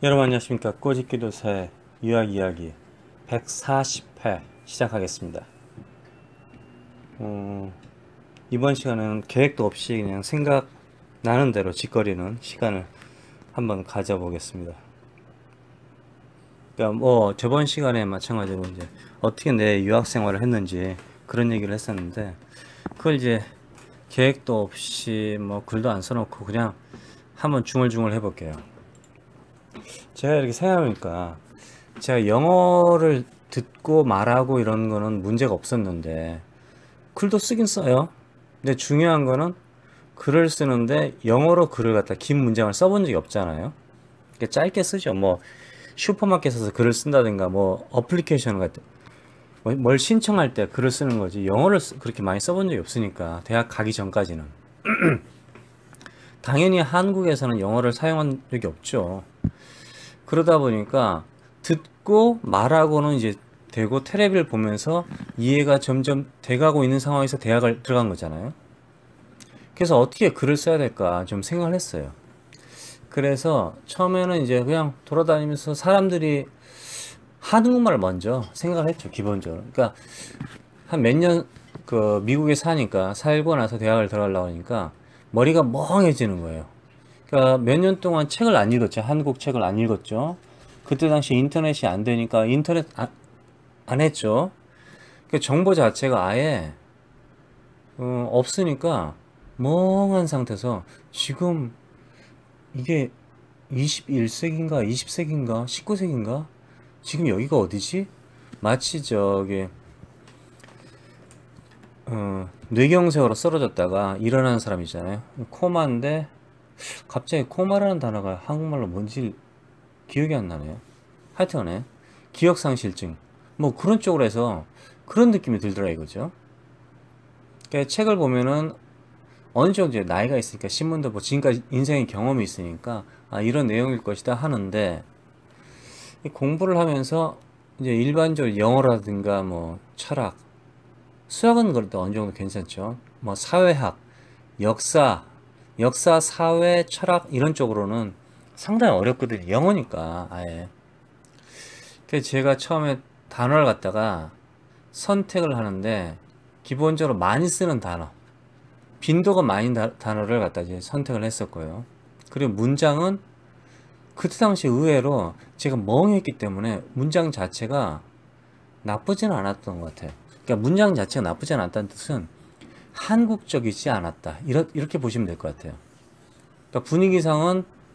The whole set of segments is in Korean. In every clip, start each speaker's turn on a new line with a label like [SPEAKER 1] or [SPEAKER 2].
[SPEAKER 1] 여러분 안녕하십니까. 꼬집기도새 유학이야기 140회 시작하겠습니다. 이번 시간은 계획도 없이 그냥 생각나는 대로 짓거리는 시간을 한번 가져보겠습니다. 그러니까 뭐 저번 시간에 마찬가지로 이제 어떻게 내 유학 생활을 했는지 그런 얘기를 했었는데, 그걸 이제 계획도 없이 뭐 글도 안 써놓고 그냥 한번 중얼중얼 해볼게요. 제가 이렇게 생각해보니까 제가 영어를 듣고 말하고 이런 거는 문제가 없었는데, 글도 쓰긴 써요. 근데 중요한 거는 글을 쓰는데 영어로 글을 갖다 긴 문장을 써본 적이 없잖아요. 그러니까 짧게 쓰죠. 뭐 슈퍼마켓에서 글을 쓴다든가 뭐 어플리케이션 같은 뭘 신청할 때 글을 쓰는 거지, 영어를 그렇게 많이 써본 적이 없으니까, 대학 가기 전까지는. 당연히 한국에서는 영어를 사용한 적이 없죠. 그러다 보니까 듣고 말하고는 이제 되고, 테레비를 보면서 이해가 점점 돼가고 있는 상황에서 대학을 들어간 거잖아요. 그래서 어떻게 글을 써야 될까 좀 생각을 했어요. 그래서 처음에는 이제 그냥 돌아다니면서 사람들이 한국말을 먼저 생각을 했죠, 기본적으로. 그러니까 한 몇 년 그 미국에 사니까, 살고 나서 대학을 들어가려고 하니까 머리가 멍해지는 거예요. 그러니까 몇 년 동안 책을 안 읽었죠. 한국 책을 안 읽었죠. 그때 당시 인터넷이 안 되니까 인터넷 안 했죠. 그 정보 자체가 아예 없으니까 멍한 상태에서, 지금 이게 21세기인가 20세기인가 19세기인가 지금 여기가 어디지? 마치 저기 뇌경색으로 쓰러졌다가 일어나는 사람 있잖아요. 코마인데 갑자기 코마라는 단어가 한국말로 뭔지 기억이 안 나네요. 하여튼간에 기억상실증 뭐 그런 쪽으로 해서 그런 느낌이 들더라 이거죠. 그러니까 책을 보면은 어느 정도 이제 나이가 있으니까, 신문도 뭐 지금까지 인생의 경험이 있으니까 이런 내용일 것이다 하는데, 공부를 하면서 이제 일반적으로 영어라든가 뭐 철학, 수학은 그래도 어느 정도 괜찮죠. 뭐 사회학, 역사, 사회, 철학 이런 쪽으로는 상당히 어렵거든요. 영어니까 아예. 그래서 제가 처음에 단어를 갖다가 선택을 하는데, 기본적으로 많이 쓰는 단어, 빈도가 많은 단어를 갖다 이제 선택을 했었고요. 그리고 문장은 그때 당시 의외로 제가 멍했기 때문에 문장 자체가 나쁘지는 않았던 것 같아요. 그러니까 문장 자체가 나쁘지 않았다는 뜻은 한국적이지 않았다, 이렇게 보시면 될 것 같아요. 그러니까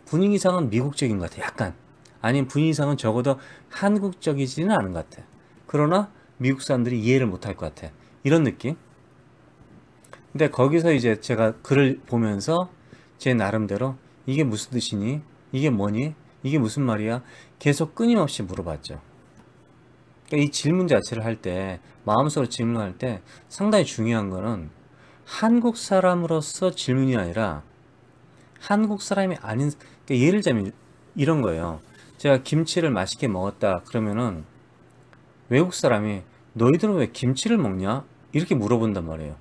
[SPEAKER 1] 분위기상은 미국적인 것 같아요. 약간. 아니면 분위기상은 적어도 한국적이지는 않은 것 같아요. 그러나 미국 사람들이 이해를 못할 것 같아요. 이런 느낌? 근데 거기서 이제 제가 글을 보면서 제 나름대로 이게 무슨 뜻이니? 이게 뭐니? 이게 무슨 말이야? 계속 끊임없이 물어봤죠. 그러니까 이 질문 자체를 할 때, 마음속으로 질문할 때 상당히 중요한 거는 한국 사람으로서 질문이 아니라 한국 사람이 아닌, 그러니까 예를 들자면 이런 거예요. 제가 김치를 맛있게 먹었다 그러면은 외국 사람이 너희들은 왜 김치를 먹냐? 이렇게 물어본단 말이에요.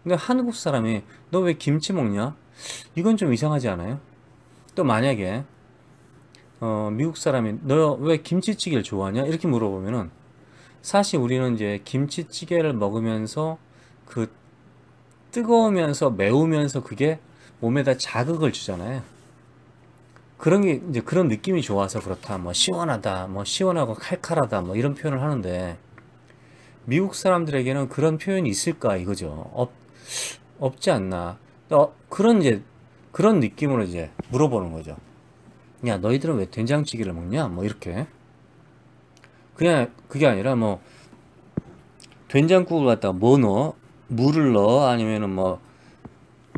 [SPEAKER 1] 근데 한국 사람이 너 왜 김치 먹냐? 이건 좀 이상하지 않아요? 또 만약에 미국 사람이 너 왜 김치찌개를 좋아하냐? 이렇게 물어보면은, 사실 우리는 이제 김치찌개를 먹으면서 그 뜨거우면서 매우면서 그게 몸에다 자극을 주잖아요. 그런 게 이제 그런 느낌이 좋아서 그렇다, 뭐 시원하다, 뭐 시원하고 칼칼하다, 뭐 이런 표현을 하는데, 미국 사람들에게는 그런 표현이 있을까 이거죠. 없지 않나. 그런 이제 그런 느낌으로 이제 물어보는 거죠. 야, 너희들은 왜 된장찌개를 먹냐? 뭐 이렇게. 그냥 그게 아니라 뭐 된장국을 갖다가 뭐 넣어? 물을 넣어? 아니면은 뭐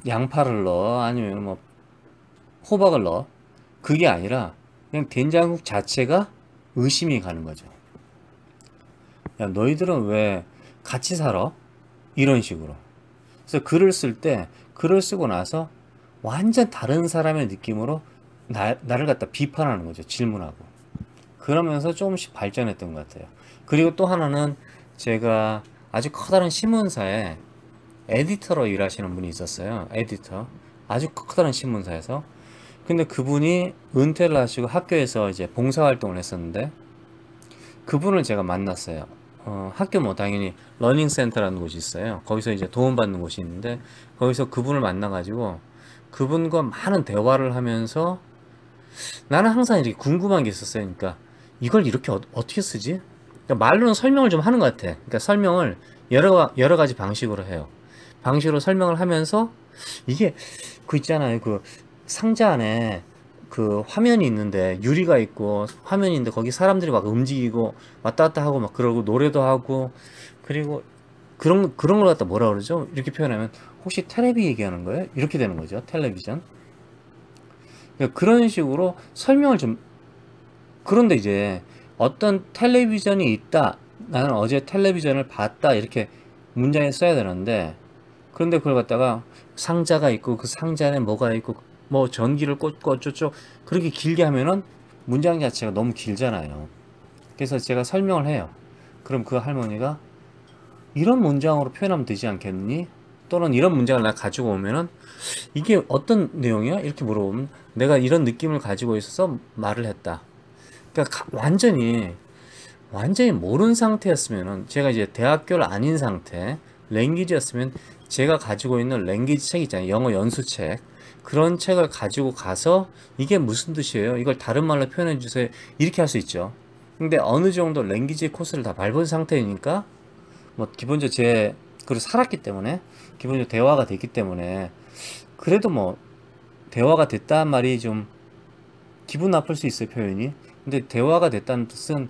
[SPEAKER 1] 양파를 넣어? 아니면 뭐 호박을 넣어? 그게 아니라 그냥 된장국 자체가 의심이 가는 거죠. 야, 너희들은 왜 같이 살아? 이런 식으로. 그래서 글을 쓸 때, 글을 쓰고 나서 완전 다른 사람의 느낌으로 나를 갖다 비판하는 거죠. 질문하고. 그러면서 조금씩 발전했던 것 같아요. 그리고 또 하나는, 제가 아주 커다란 신문사에 에디터로 일하시는 분이 있었어요. 에디터. 아주 커다란 신문사에서. 근데 그분이 은퇴를 하시고 학교에서 이제 봉사활동을 했었는데 그분을 제가 만났어요. 학교 뭐 당연히 러닝센터라는 곳이 있어요. 거기서 이제 도움받는 곳이 있는데 거기서 그분을 만나가지고 그분과 많은 대화를 하면서 나는 항상 이렇게 궁금한 게 있었어요. 그러니까 이걸 이렇게 떻게 쓰지? 그러니까 말로는 설명을 좀 하는 것 같아. 그러니까 설명을 여러 가지 방식으로 해요. 방식으로 설명을 하면서 이게 그 있잖아요. 그 상자 안에 그 화면이 있는데 유리가 있고 화면이 있는데 거기 사람들이 막 움직이고 왔다 갔다 하고 막 그러고 노래도 하고 그리고 그런 걸 갖다 뭐라 그러죠? 이렇게 표현하면 혹시 텔레비 얘기하는 거예요? 이렇게 되는 거죠. 텔레비전. 그러니까 그런 식으로 설명을 좀 그런데 이제 어떤 텔레비전이 있다. 나는 어제 텔레비전을 봤다. 이렇게 문장에 써야 되는데 그런데 그걸 갖다가 상자가 있고 그 상자 안에 뭐가 있고 뭐 전기를 꽂고 어쩌고 그렇게 길게 하면은 문장 자체가 너무 길잖아요. 그래서 제가 설명을 해요. 그럼 그 할머니가 이런 문장으로 표현하면 되지 않겠니? 또는 이런 문장을 내가 가지고 오면은 이게 어떤 내용이야? 이렇게 물어보면 내가 이런 느낌을 가지고 있어서 말을 했다. 그러니까 완전히 모르는 상태였으면은 제가 이제 대학교를 아닌 상태 랭귀지였으면 제가 가지고 있는 랭귀지 책 있잖아요. 영어 연수책. 그런 책을 가지고 가서 이게 무슨 뜻이에요? 이걸 다른 말로 표현해 주세요. 이렇게 할 수 있죠. 근데 어느 정도 랭귀지 코스를 다 밟은 상태이니까 뭐 기본적으로 그리고 살았기 때문에 기본적으로 대화가 됐기 때문에 그래도 뭐 대화가 됐다는 말이 좀 기분 나쁠 수 있어요, 표현이. 근데 대화가 됐다는 뜻은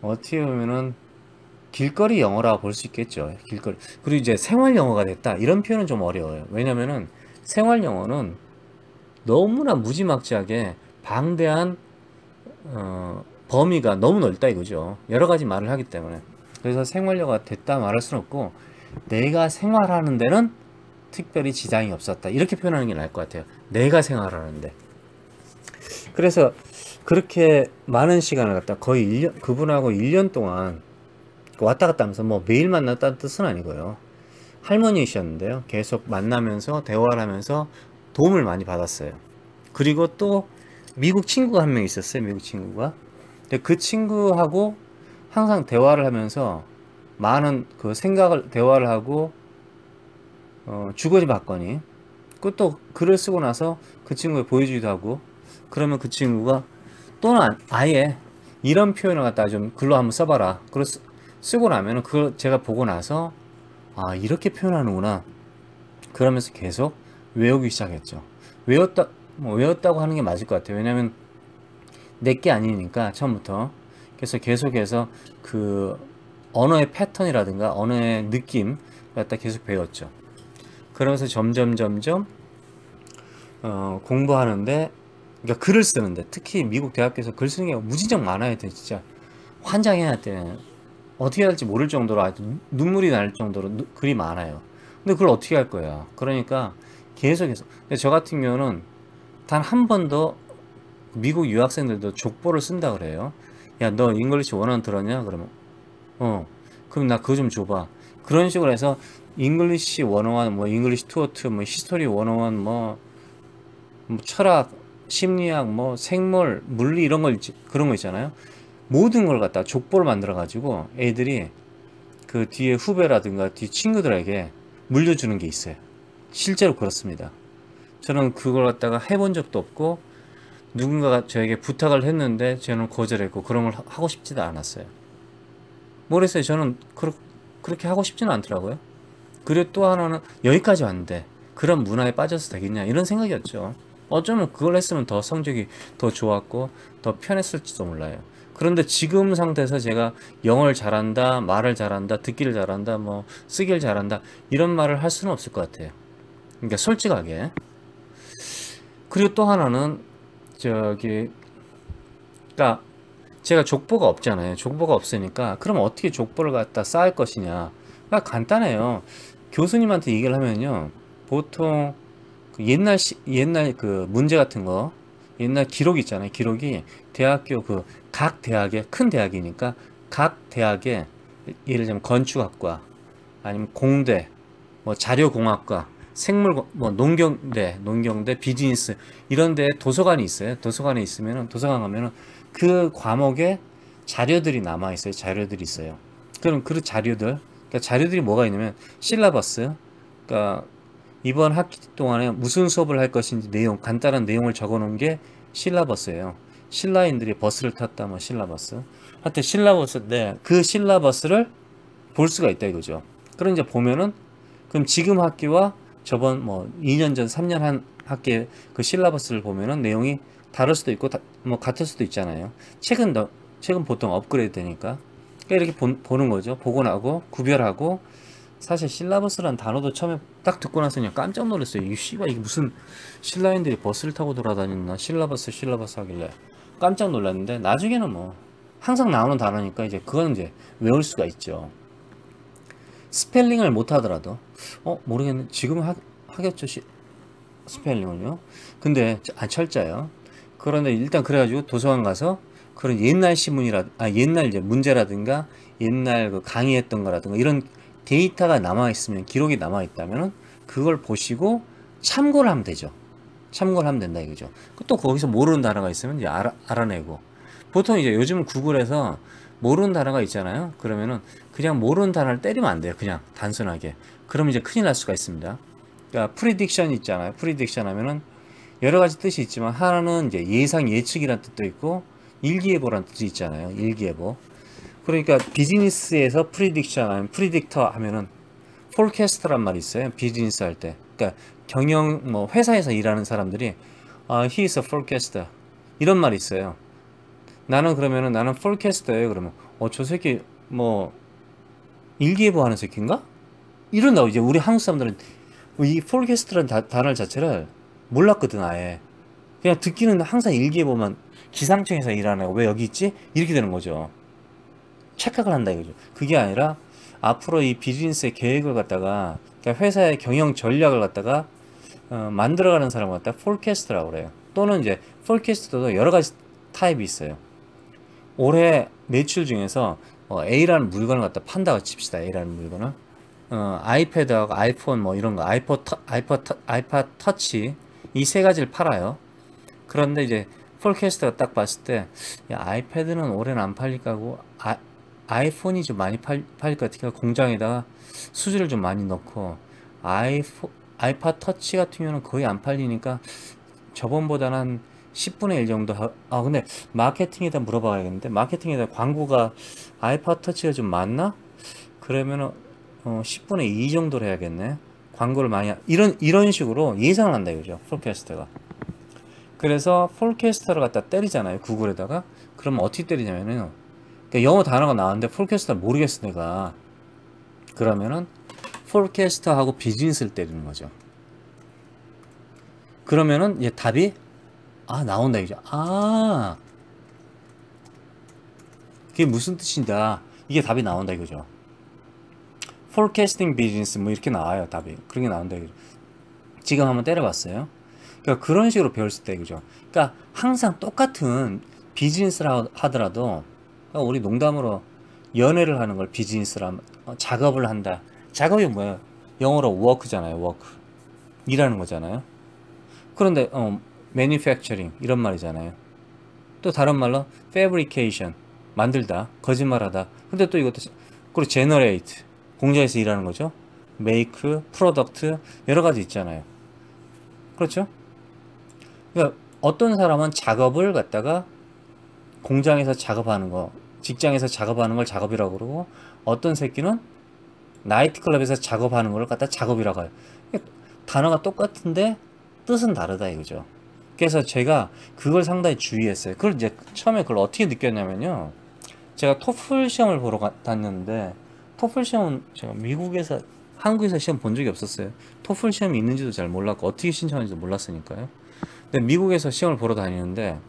[SPEAKER 1] 어떻게 보면은 길거리 영어라고 볼 수 있겠죠. 길거리. 그리고 이제 생활 영어가 됐다. 이런 표현은 좀 어려워요. 왜냐면은 생활 영어는 너무나 무지막지하게 방대한 범위가 너무 넓다 이거죠. 여러 가지 말을 하기 때문에. 그래서 생활 영어가 됐다 말할 수는 없고 내가 생활하는 데는 특별히 지장이 없었다. 이렇게 표현하는 게 나을 것 같아요. 내가 생활하는데. 그래서 그렇게 많은 시간을 갖다 거의 1년, 그분하고 1년 동안 왔다 갔다 하면서 뭐 매일 만났다는 뜻은 아니고요. 할머니이셨는데요. 계속 만나면서 대화를 하면서 도움을 많이 받았어요. 그리고 또 미국 친구가 한 명 있었어요. 미국 친구가. 근데 그 친구하고 항상 대화를 하면서 많은 그 대화를 하고 주거니 받거니 또 글을 쓰고 나서 그 친구에 보여주기도 하고 그러면 그 친구가 또는 아예 이런 표현을 갖다가 좀 글로 한번 써봐라. 그걸 쓰고 나면은 그걸 제가 보고 나서 아 이렇게 표현하는구나. 그러면서 계속 외우기 시작했죠. 외웠다고 하는 게 맞을 것 같아요. 왜냐면 내게 아니니까 처음부터. 그래서 계속해서 그 언어의 패턴이라든가 언어의 느낌 갖다 계속 배웠죠. 그러면서 점점 공부하는데 그러니까 글을 쓰는데 특히 미국 대학교에서 글 쓰는 게 무지정 많아야 돼. 진짜 환장해야 돼. 어떻게 할지 모를 정도로 아주 눈물이 날 정도로 글이 많아요. 근데 그걸 어떻게 할 거야? 그러니까 계속해서. 근데 저 같은 경우는 단 한 번도 미국 유학생들도 족보를 쓴다 그래요. 야, 너 잉글리시 원어원 들었냐? 그러면 그럼 나 그거 좀 줘봐. 그런 식으로 해서 잉글리시 원어원, 뭐 잉글리시 투어2, 뭐 히스토리 원어원, 뭐 철학, 심리학, 뭐 생물, 물리 이런 그런 거 있잖아요. 모든 걸 갖다 족보를 만들어 가지고 애들이 그 뒤에 후배라든가 뒤 친구들에게 물려주는 게 있어요. 실제로 그렇습니다. 저는 그걸 갖다가 해본 적도 없고 누군가가 저에게 부탁을 했는데 저는 거절했고 그런 걸 하고 싶지도 않았어요. 모르겠어요. 저는 그렇게 하고 싶지는 않더라고요. 그리고 또 하나는 여기까지 왔는데 그런 문화에 빠져서 되겠냐 이런 생각이었죠. 어쩌면 그걸 했으면 더 성적이 더 좋았고 더 편했을지도 몰라요. 그런데 지금 상태에서 제가 영어를 잘한다, 말을 잘한다, 듣기를 잘한다, 뭐 쓰기를 잘한다 이런 말을 할 수는 없을 것 같아요. 그러니까 솔직하게. 그리고 또 하나는 그러니까 제가 족보가 없잖아요. 족보가 없으니까 그럼 어떻게 족보를 갖다 쌓을 것이냐. 그러니까 간단해요. 교수님한테 얘기를 하면요. 보통 그 옛날 그 문제 같은 거 옛날 기록 있잖아요. 기록이 대학교 각 대학의 큰 대학이니까 각 대학의 예를 들면 건축학과 아니면 공대 뭐 자료공학과 생물 뭐 농경대, 비즈니스 이런 데 도서관이 있어요. 도서관에 있으면은 도서관 가면은 그 과목에 자료들이 남아 있어요. 자료들이 있어요. 그럼 그 자료들, 그러니까 자료들이 뭐가 있냐면 실라버스, 그러니까 이번 학기 동안에 무슨 수업을 할 것인지 내용, 간단한 내용을 적어 놓은 게 실라버스예요. 신라인들이 버스를 탔다, 뭐 실라버스. 하여튼 실라버스인데 그 실라버스를 볼 수가 있다 이거죠. 그럼 이제 보면은 그럼 지금 학기와 저번 뭐 2년 전, 3년 한 학기의 그 실라버스를 보면은 내용이 다를 수도 있고 뭐 같을 수도 있잖아요. 책은 보통 업그레이드 되니까. 그러니까 이렇게 보는 거죠. 보고 나고 구별하고. 사실 실라버스라는 단어도 처음에 딱 듣고 나서 그냥 깜짝 놀랐어요. 이 씨발 이게 무슨 신라인들이 버스를 타고 돌아다녔나, 실라버스 하길래 깜짝 놀랐는데, 나중에는 뭐 항상 나오는 단어니까 이제 그건 이제 외울 수가 있죠. 스펠링을 못 하더라도 모르겠네. 지금 하겠죠. 스펠링을요. 근데 철자요. 그런데 일단 그래가지고 도서관 가서 그런 옛날 옛날 이제 문제라든가 옛날 그 강의했던 거라든가 이런 데이터가 남아 있으면, 기록이 남아 있다면은 그걸 보시고 참고를 하면 되죠. 참고를 하면 된다 이거죠. 또 거기서 모르는 단어가 있으면 이제 알아내고. 보통 이제 요즘은 구글에서 모르는 단어가 있잖아요. 그러면은 그냥 모르는 단어를 때리면 안 돼요. 그냥 단순하게. 그러면 이제 큰일 날 수가 있습니다. 그러니까 프리딕션 있잖아요. 프리딕션 하면은 여러 가지 뜻이 있지만 하나는 이제 예상, 예측이란 뜻도 있고 일기예보란 뜻이 있잖아요. 일기예보. 그러니까 비즈니스에서 프리딕션 아니면 프리딕터 하면은 폴캐스터란 말이 있어요. 비즈니스 할 때. 그러니까 경영 뭐 회사에서 일하는 사람들이 he is a forecaster 이런 말이 있어요. 그러면은 나는 폴캐스터예요. 그러면 저 새끼 뭐 일기예보 하는 새끼인가? 이런다고. 이제 우리 한국 사람들은 이 폴캐스트라는 단어 자체를 몰랐거든. 아예 그냥 듣기는 항상 일기예보만, 기상청에서 일하는 애가 왜 여기 있지? 이렇게 되는 거죠. 착각을 한다 이거죠. 그게 아니라 앞으로 이 비즈니스의 계획을 갖다가, 그러니까 회사의 경영 전략을 갖다가 만들어가는 사람을 갖다가 폴캐스트라고 그래요. 또는 이제 폴캐스트도 여러 가지 타입이 있어요. 올해 매출 중에서 A라는 물건을 갖다 판다고 칩시다. A라는 물건을 아이패드하고 아이폰 뭐 이런 거, 아이팟 터치 이 세 가지를 팔아요. 그런데 이제 폴캐스트가 딱 봤을 때, 야, 아이패드는 올해는 안 팔릴 거고 아이폰이 좀 많이 팔릴 것 같으니까 공장에다가 수주를 좀 많이 넣고, 아이팟 터치 같은 경우는 거의 안 팔리니까 저번보다는 한 10분의 1 정도 근데 마케팅에다 물어봐야겠는데, 마케팅에다 광고가 아이팟 터치가 좀 많나? 그러면은 10분의 2 정도로 해야겠네. 광고를 많이 이런 식으로 예상을 한다 이거죠. 폴캐스터가. 그래서 폴캐스터를 갖다 때리잖아요. 구글에다가. 그러면 어떻게 때리냐면은, 그러니까 영어 단어가 나왔는데 폴캐스터 모르겠어 내가. 그러면은 폴캐스터하고 비즈니스를 때리는 거죠. 그러면은 이제 답이 나온다 이거죠. 그게 무슨 뜻인가, 이게 답이 나온다 이거죠. forecasting business 뭐 이렇게 나와요. 답이 그런 게 나온다 이거죠. 지금 한번 때려봤어요. 그러니까 그런 식으로 배울 수 있다 이거죠. 그러니까 항상 똑같은 비즈니스라 하더라도, 그러니까 우리 농담으로 연애를 하는 걸 비즈니스라, 작업을 한다. 작업이 뭐예요? 영어로 work잖아요. work. 일하는 거잖아요. 그런데 manufacturing 이런 말이잖아요. 또 다른 말로 fabrication 만들다, 거짓말하다. 근데 또 이것도, 그리고 generate 공장에서 일하는 거죠. make, product 여러 가지 있잖아요. 그렇죠? 그러니까 어떤 사람은 작업을 갖다가 공장에서 작업하는 거, 직장에서 작업하는 걸 작업이라고 그러고, 어떤 새끼는 나이트클럽에서 작업하는 걸 갖다 작업이라고 해요. 단어가 똑같은데 뜻은 다르다 이거죠. 그래서 제가 그걸 상당히 주의했어요. 그걸 이제 처음에 그걸 어떻게 느꼈냐면요. 제가 토플 시험을 보러 다녔는데, 토플 시험은 제가 한국에서 시험 본 적이 없었어요. 토플 시험이 있는지도 잘 몰랐고 어떻게 신청하는지도 몰랐으니까요. 근데 미국에서 시험을 보러 다니는데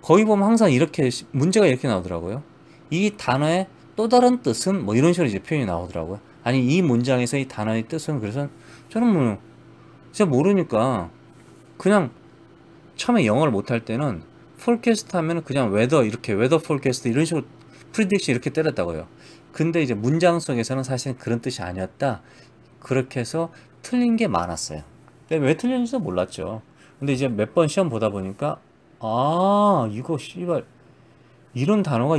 [SPEAKER 1] 거기 보면 항상 이렇게 문제가 이렇게 나오더라고요. 이 단어의 또 다른 뜻은 뭐 이런 식으로 이제 표현이 나오더라고요. 아니 이 문장에서 이 단어의 뜻은, 그래서 저는 뭐 진짜 모르니까 그냥 처음에 영어를 못할 때는 폴캐스트 하면 그냥 웨더 폴캐스트 이런 식으로 프리딕션 이렇게 때렸다고요. 근데 이제 문장 속에서는 사실 그런 뜻이 아니었다. 그렇게 해서 틀린 게 많았어요. 근데 왜 틀렸는지도 몰랐죠. 근데 이제 몇 번 시험 보다 보니까 아 이거 씨발 이런 단어가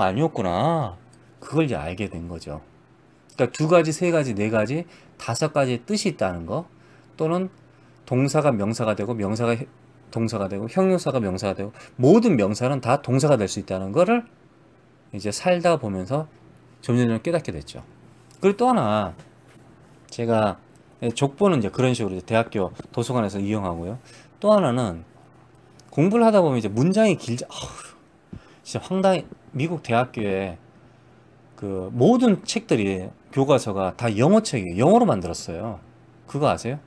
[SPEAKER 1] 아니었구나. 그걸 이제 알게 된 거죠. 그러니까 두 가지, 세 가지, 네 가지, 다섯 가지의 뜻이 있다는 거, 또는 동사가 명사가 되고 명사가 동사가 되고 형용사가 명사가 되고 모든 명사는 다 동사가 될 수 있다는 거를 이제 살다 보면서 점점 깨닫게 됐죠. 그리고 또 하나 제가 족보는 이제 그런 식으로 이제 대학교 도서관에서 이용하고요. 또 하나는 공부를 하다 보면 이제 문장이 길지, 진짜 황당히 미국 대학교에 그 모든 책들이 교과서가 다 영어 책이에요. 영어로 만들었어요. 그거 아세요?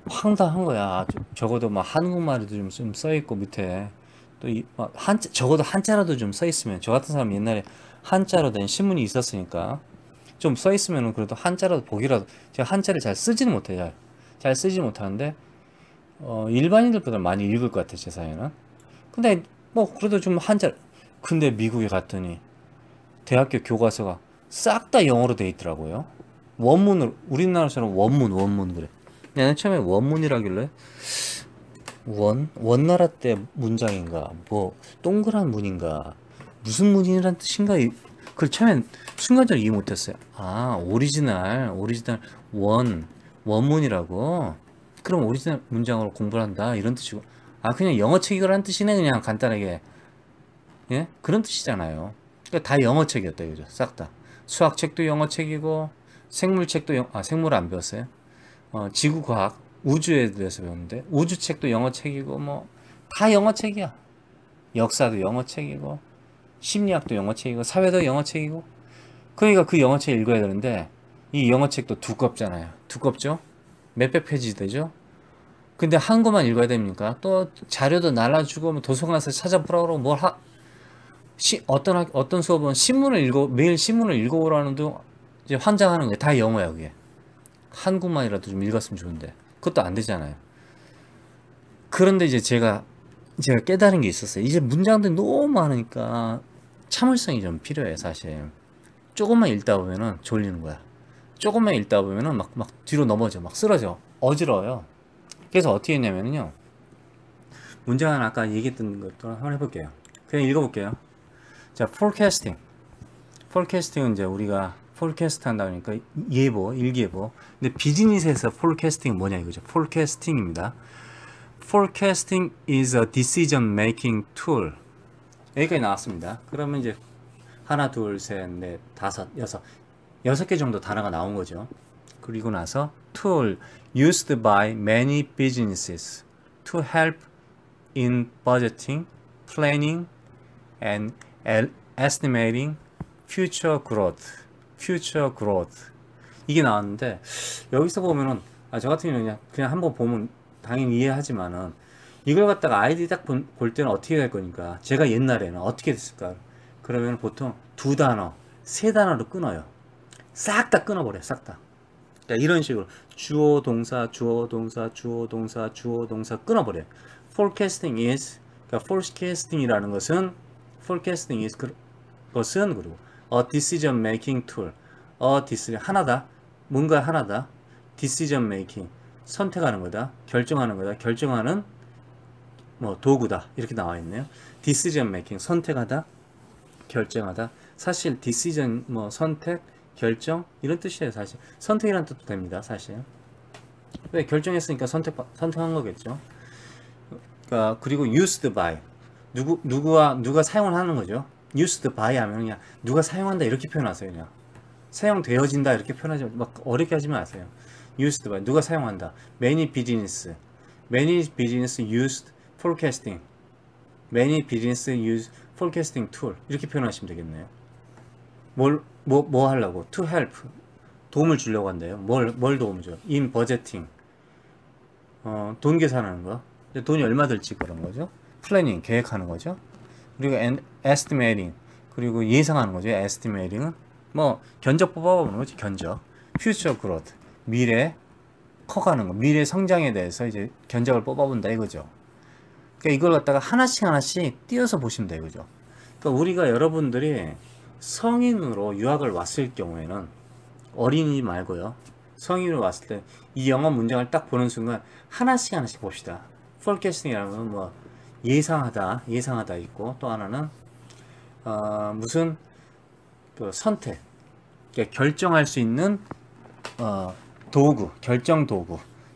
[SPEAKER 1] 황당한 거야. 적어도 막 한국말도 좀 써 있고 밑에 또 적어도 한자라도 좀 써 있으면 저 같은 사람 옛날에 한자로 된 신문이 있었으니까 좀 써 있으면은 그래도 한자라도 보기라도 제가 한자를 잘 쓰지는 못해요. 잘 쓰지 못하는데 일반인들보다 많이 읽을 것 같아요. 제 사회는. 근데 뭐 그래도 좀 한자 근데 미국에 갔더니 대학교 교과서가 싹 다 영어로 돼 있더라고요. 원문으로 우리나라처럼 원문 그래. 나는 처음에 원문이라길래 원나라 때 문장인가 뭐 동그란 문인가 무슨 문이란 뜻인가 그걸 처음엔 순간적으로 이해 못했어요. 아 오리지널 원문이라고. 그럼 오리지널 문장으로 공부를 한다 이런 뜻이고 아 그냥 영어책이라는 뜻이네 그냥 간단하게. 예? 그런 뜻이잖아요. 그러니까 다 영어책이었다 이거죠. 싹 다. 수학책도 영어책이고 생물책도 생물 안 배웠어요. 지구과학 우주에 대해서 배웠는데 우주책도 영어책이고 뭐 다 영어책이야. 역사도 영어책이고 심리학도 영어책이고 사회도 영어책이고 그러니까 그 영어책 읽어야 되는데 이 영어책도 두껍잖아요. 두껍죠? 몇백 페이지 되죠? 근데 한국만 읽어야 됩니까? 또 자료도 날라주고 뭐 도서관 가서 찾아보라고 그러고 어떤 수업은 매일 신문을 읽어오라는 둥 이제 환장하는 게 다 영어야 그게. 한국만이라도 좀 읽었으면 좋은데 그것도 안 되잖아요. 그런데 이제 제가 깨달은 게 있었어요. 이제 문장들이 너무 많으니까 참을성이 좀 필요해 사실. 조금만 읽다 보면은 졸리는 거야. 조금만 읽다 보면은 막 뒤로 넘어져, 막 쓰러져, 어지러워요. 그래서 어떻게 했냐면요. 문장은 아까 얘기했던 것도 한번 해볼게요. 그냥 읽어볼게요. 자, forecasting. forecasting은 이제 우리가 forecast 한다 그러니까 예보, 일기예보. 근데 비즈니스에서 forecasting은 뭐냐 이거죠. forecasting입니다. forecasting is a decision making tool. 여기까지 나왔습니다. 그러면 이제 하나, 둘, 셋, 넷, 다섯, 여섯 개 정도 단어가 나온 거죠. 그리고 나서 tool used by many businesses to help in budgeting, planning, and estimating future growth. 이게 나왔는데 여기서 보면은 저 같은 경우는 그냥 한번 보면 당연히 이해하지만은 이걸 갖다가 아이들이 딱 볼 때는 어떻게 될 거니까 제가 옛날에는 어떻게 됐을까? 그러면 보통 두 단어, 세 단어로 끊어요. 싹 다 끊어버려요. 싹 다. 그러니까 이런 식으로 주어 동사 끊어버려요. forecasting is 그러니까 forecasting이라는 것은 그리고 a decision making tool. 하나다. 뭔가 하나다. decision making 선택하는 거다. 결정하는 거다. 결정하는 뭐 도구다. 이렇게 나와 있네요. decision making 선택하다. 결정하다. 사실 decision 뭐 선택, 결정 이런 뜻이에요. 사실 선택이라는 뜻도 됩니다. 사실 왜 결정했으니까 선택한 거겠죠. 그러니까 그리고 used by 누가 사용을 하는 거죠. used by 하면 그냥 누가 사용한다 이렇게 표현하세요. 그냥 사용되어진다 이렇게 표현하지 막 어렵게 하지 마세요. used by 누가 사용한다. many business used forecasting. many business use forecasting tool 이렇게 표현하시면 되겠네요. 뭐 하려고? to help 도움을 주려고 한대요. 뭘 도움을 줘요? in budgeting 돈 계산하는 거. 돈이 얼마 들지 그런 거죠. planning 계획하는 거죠. 그리고 estimating 그리고 예상하는 거죠. estimating은 뭐 견적 뽑아보는 거지. 견적. future growth 미래 커가는 거. 미래 성장에 대해서 이제 견적을 뽑아본다 이거죠. 그러니까 이걸 갖다가 하나씩 띄어서 보시면 돼요. 그죠? 그러니까 우리가 여러분들이 성인으로 유학을 왔을 경우에는 어린이 말고요. 성인으로 왔을 때 이 영어 문장을 딱 보는 순간 하나씩 하나씩 봅시다. forecasting이라는 건 뭐 예상하다 있고, 또 하나는 무슨 그 선택, 그러니까 결정할 수 있는 도구,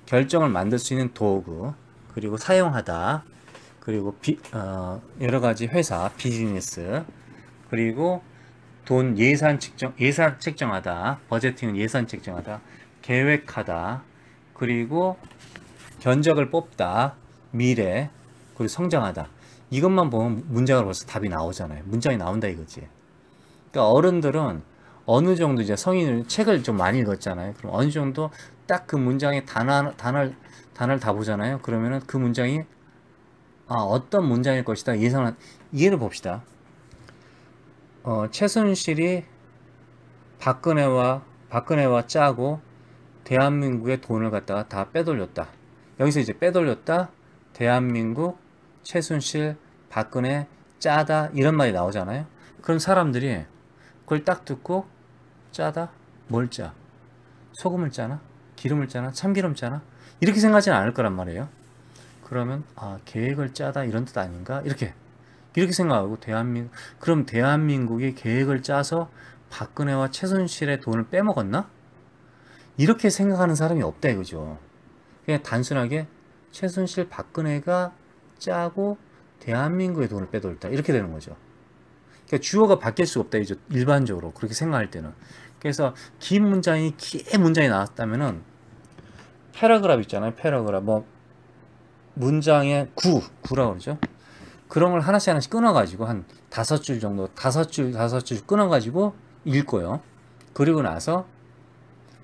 [SPEAKER 1] 결정을 만들 수 있는 도구, 그리고 사용하다, 그리고 여러 가지 회사, 비즈니스, 그리고 돈 예산 책정하다, 버제팅은 예산 책정하다, 계획하다, 그리고 견적을 뽑다, 미래, 그리고 성장하다. 이것만 보면 문장으로 벌써 답이 나오잖아요. 문장이 나온다 이거지. 그러니까 어른들은 어느 정도 이제 성인을 책을 좀 많이 읽었잖아요. 그럼 어느 정도 딱 그 문장의 단어를 다 보잖아요. 그러면은 그 문장이 어떤 문장일 것이다 이해를 봅시다. 최순실이 박근혜와 짜고 대한민국의 돈을 갖다가 다 빼돌렸다. 여기서 이제 빼돌렸다, 대한민국, 최순실, 박근혜, 짜다 이런 말이 나오잖아요. 그럼 사람들이 그걸 딱 듣고 짜다? 뭘 짜? 소금을 짜나? 기름을 짜나? 참기름 짜나? 이렇게 생각하지는 않을 거란 말이에요. 그러면 계획을 짜다 이런 뜻 아닌가? 이렇게 생각하고 그럼 대한민국이 계획을 짜서 박근혜와 최순실의 돈을 빼먹었나? 이렇게 생각하는 사람이 없다 이거죠. 그냥 단순하게 최순실, 박근혜가 짜고 대한민국의 돈을 빼돌렸다 이렇게 되는 거죠. 그러니까 주어가 바뀔 수가 없다 이죠. 일반적으로 그렇게 생각할 때는. 그래서 긴 문장이 나왔다면은 패러그раф 있잖아요. 패러그раф 뭐 문장의 구라고 그러죠. 그런 걸 하나씩 끊어가지고 한 5줄 정도, 5줄 끊어가지고 읽고요. 그리고 나서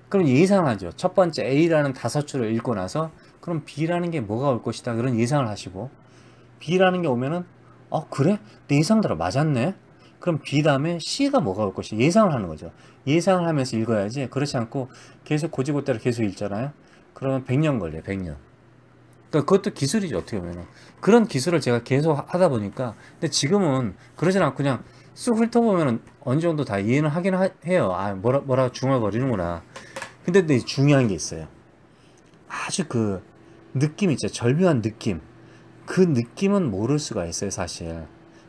[SPEAKER 1] 그럼 예상을 하죠. 첫 번째 A라는 5줄을 읽고 나서 그럼 B라는 게 뭐가 올 것이다. 그런 예상을 하시고 B라는 게 오면은 그래? 내 예상대로 맞았네. 그럼 B 다음에 C가 뭐가 올 것이다. 예상을 하는 거죠. 예상을 하면서 읽어야지. 그렇지 않고 계속 고지고대로 계속 읽잖아요. 그러면 100년 걸려요. 100년. 그러니까 그것도 기술이죠. 어떻게 보면 그런 기술을 제가 계속 하다 보니까 근데 지금은 그러진 않고 그냥 쑥 훑어보면 어느 정도 다 이해는 하긴 해요. 뭐라 중얼거리는구나. 근데 중요한 게 있어요. 아주 그 느낌 있죠. 절묘한 느낌. 그 느낌은 모를 수가 있어요, 사실.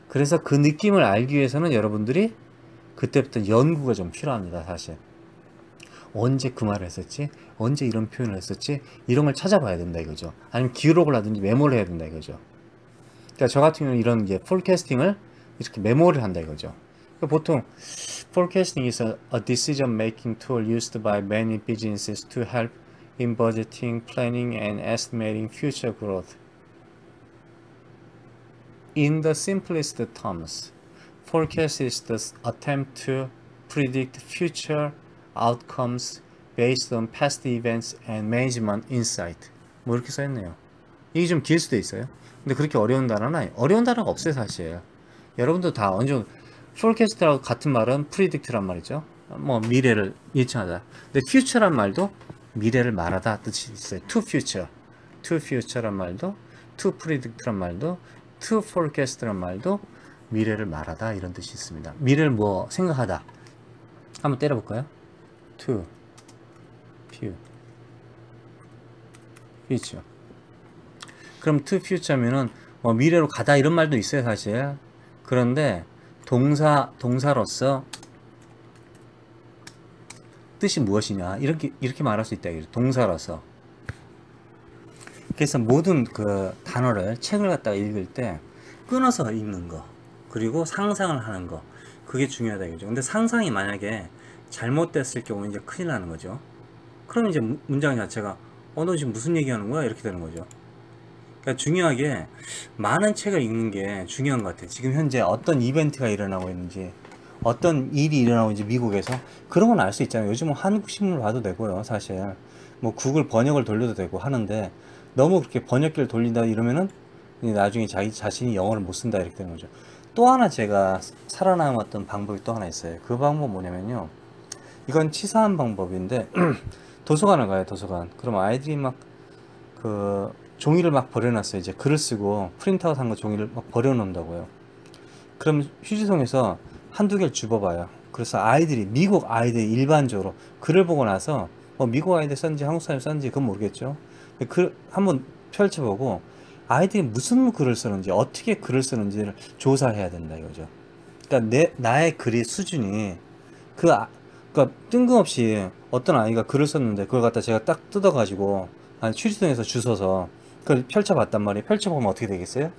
[SPEAKER 1] 그래서 그 느낌을 알기 위해서는 여러분들이 그때부터 연구가 좀 필요합니다, 사실. 언제 그 말을 했었지? 언제 이런 표현을 했었지? 이런 걸 찾아봐야 된다 이거죠. 아니면 기록을 하든지 메모를 해야 된다 이거죠. 그러니까 저 같은 경우는 이런 이제 폴캐스팅을 이렇게 메모를 한다 이거죠. 그러니까 보통 forecasting is a decision making tool used by many businesses to help in budgeting, planning, and estimating future growth. In the simplest terms, forecast is the attempt to predict future outcomes based on past events and management insight. 뭐 이렇게 써있네요. 이게 좀 길 수도 있어요. 근데 그렇게 어려운 단어가 없어요, 사실. 여러분도 다 어느 정도 forecast라고 같은 말은 predict란 말이죠. 뭐 미래를 예측하다. 근데 future란 말도 미래를 말하다 뜻이 있어요. to future란 말도, to predict란 말도, to forecast란 말도 미래를 말하다 이런 뜻이 있습니다. 미래를 뭐 생각하다. 한번 때려볼까요? to future. 그럼 to future면은 미래로 가다 이런 말도 있어요, 사실. 그런데 동사로서 뜻이 무엇이냐 이렇게 말할 수 있다. 동사로서. 그래서 모든 그 단어를 책을 갖다가 읽을 때 끊어서 읽는 거 그리고 상상을 하는 거 그게 중요하다 이거죠. 근데 상상이 만약에 잘못됐을 경우 이제 큰일 나는 거죠. 그럼 이제 문장 자체가 너 지금 무슨 얘기하는 거야? 이렇게 되는 거죠. 그러니까 중요하게 많은 책을 읽는 게 중요한 것 같아요. 지금 현재 어떤 이벤트가 일어나고 있는지 어떤 일이 일어나고 있는지 미국에서 그런 건 알 수 있잖아요. 요즘은 한국 신문을 봐도 되고요. 사실 뭐 구글 번역을 돌려도 되고 하는데 너무 그렇게 번역기를 돌린다 이러면은 나중에 자기 자신이 영어를 못 쓴다 이렇게 되는 거죠. 또 하나 제가 살아남았던 방법이 또 하나 있어요. 그 방법 뭐냐면요. 이건 치사한 방법인데 도서관을 가요. 도서관. 그럼 아이들이 막 그 종이를 막 버려놨어요. 이제 글을 쓰고 프린트아웃 한 거 종이를 막 버려놓는다고요. 그럼 휴지통에서 한두 개를 집어봐요. 그래서 미국 아이들이 일반적으로 글을 보고 나서 뭐 미국 아이들 썼는지 한국 사람이 썼는지 그건 모르겠죠. 그 한번 펼쳐보고 아이들이 무슨 글을 쓰는지 어떻게 글을 쓰는지를 조사해야 된다 이거죠. 그러니까 나의 글의 수준이 그러니까 뜬금없이 어떤 아이가 글을 썼는데 그걸 갖다 제가 딱 뜯어가지고 아니 취지통에서 주워서 그걸 펼쳐봤단 말이에요. 펼쳐보면 어떻게 되겠어요?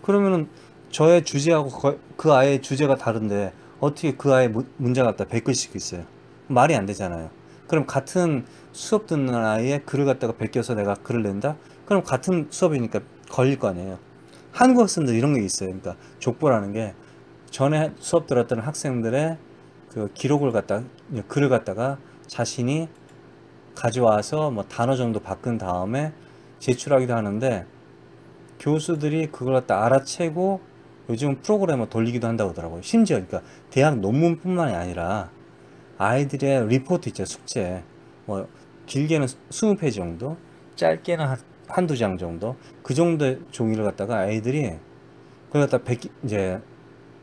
[SPEAKER 1] 그러면은 저의 주제하고 그 아이의 주제가 다른데 어떻게 그 아이의 문장 갖다 100글씩 있어요? 말이 안 되잖아요. 그럼 같은 수업 듣는 아이의 글을 갖다가 베껴서 내가 글을 낸다? 그럼 같은 수업이니까 걸릴 거 아니에요. 한국 학생들 이런 게 있어요. 그러니까 족보라는 게 전에 수업 들었던 학생들의 그 기록을 갖다 글을 갖다가 자신이 가져와서 뭐 단어 정도 바꾼 다음에 제출하기도 하는데 교수들이 그걸 갖다 알아채고 요즘 프로그램을 돌리기도 한다고 하더라고요. 심지어 그러니까 대학 논문뿐만이 아니라 아이들의 리포트 있죠. 숙제 뭐 길게는 20페이지 정도, 짧게는 한두 장 정도, 그 정도의 종이를 갖다가 아이들이 그걸 갖다 이제